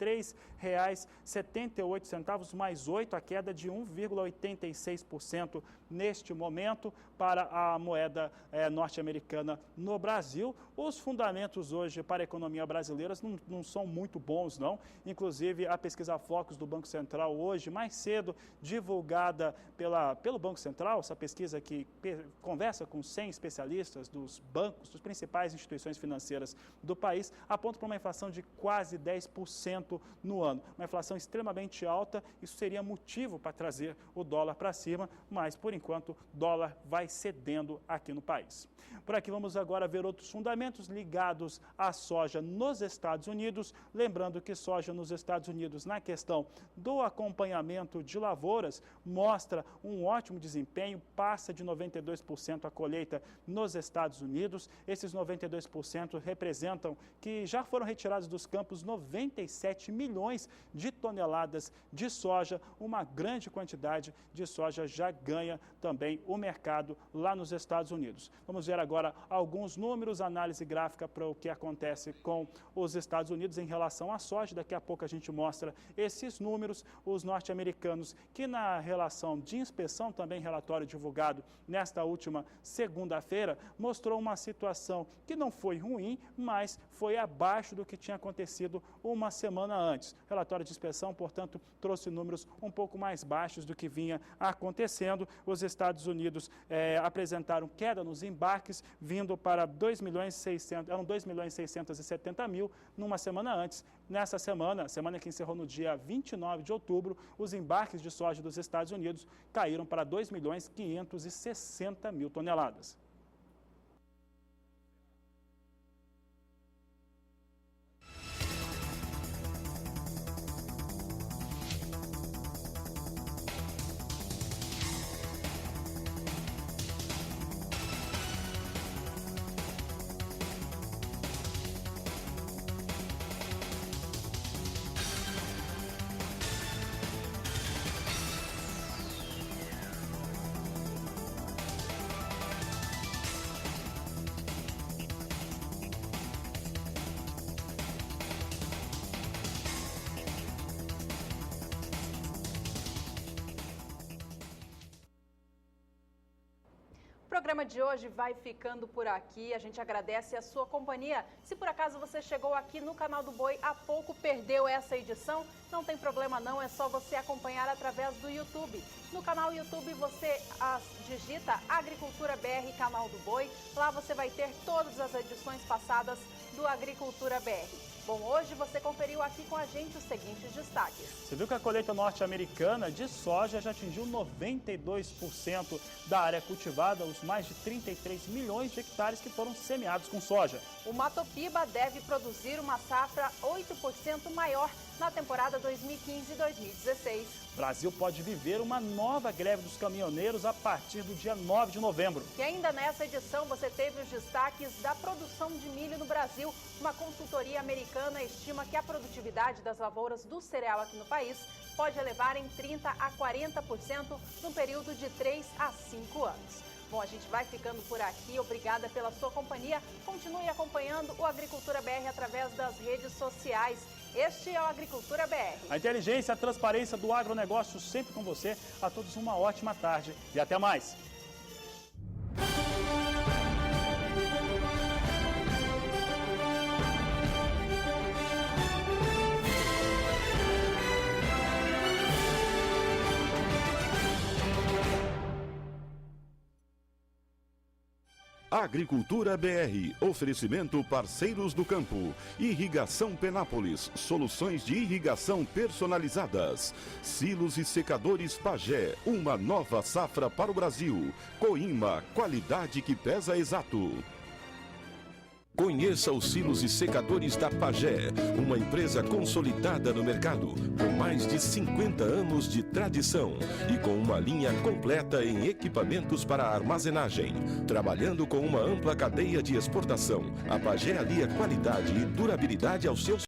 3,78 mais 8, a queda de 1,86% neste momento para a moeda norte-americana no Brasil. Os fundamentos hoje para a economia brasileira não são muito bons, não. Inclusive, a pesquisa Focus do Banco Central hoje, mais cedo, divulgada pelo Banco Central, essa pesquisa que conversa com 100 especialistas dos bancos, das principais instituições financeiras do país, aponta para uma inflação de quase 10% no ano. Uma inflação extremamente alta, isso seria motivo para trazer o dólar para cima, mas, por enquanto, o dólar vai cedendo aqui no país. Por aqui vamos agora ver outros fundamentos ligados à soja nos Estados Unidos. Lembrando que soja nos Estados Unidos, na questão do acompanhamento de lavouras, mostra um ótimo desempenho, passa de 92% a colheita nos Estados Unidos. Esses 92% representam que já foram retirados dos campos 97 milhões de toneladas de soja. Uma grande quantidade de soja já ganha também o mercado lá nos Estados Unidos. Vamos ver agora alguns números, análise gráfica para o que acontece com os Estados Unidos em relação à soja. Daqui a pouco a gente mostra esses números. Os norte-americanos, que na relação de inspeção, também relatório divulgado nesta última segunda-feira, mostrou uma situação que não foi ruim, mas foi abaixo do que tinha acontecido uma semana antes. O relatório de inspeção, portanto, trouxe números um pouco mais baixos do que vinha acontecendo. Os Estados Unidos apresentaram queda nos embarques, vindo para 2.670.000 numa semana antes. Nessa semana que encerrou no dia 29 de outubro, os embarques de soja dos Estados Unidos caíram para 2.560.000 toneladas. O programa de hoje vai ficando por aqui. A gente agradece a sua companhia. Se por acaso você chegou aqui no canal do Boi há pouco, perdeu essa edição, não tem problema não, é só você acompanhar através do YouTube. No canal YouTube você digita Agricultura BR, canal do Boi. Lá você vai ter todas as edições passadas do Agricultura BR. Bom, hoje você conferiu aqui com a gente os seguintes destaques. Você viu que a colheita norte-americana de soja já atingiu 92% da área cultivada, os mais de 33 milhões de hectares que foram semeados com soja. O Matopiba deve produzir uma safra 8% maior na temporada 2015-2016. O Brasil pode viver uma nova greve dos caminhoneiros a partir do dia 9 de novembro. E ainda nessa edição você teve os destaques da produção de milho no Brasil. Uma consultoria americana estima que a produtividade das lavouras do cereal aqui no país pode elevar em 30% a 40% num período de 3 a 5 anos. Bom, a gente vai ficando por aqui. Obrigada pela sua companhia. Continue acompanhando o Agricultura BR através das redes sociais. Este é o Agricultura BR. A inteligência e a transparência do agronegócio sempre com você. A todos uma ótima tarde e até mais. Agricultura BR, oferecimento parceiros do campo, Irrigação Penápolis, soluções de irrigação personalizadas, Silos e Secadores Pagé, uma nova safra para o Brasil, Coima, qualidade que pesa exato. Conheça os silos e secadores da Pagé, uma empresa consolidada no mercado, com mais de 50 anos de tradição e com uma linha completa em equipamentos para armazenagem. Trabalhando com uma ampla cadeia de exportação, a Pagé alia qualidade e durabilidade aos seus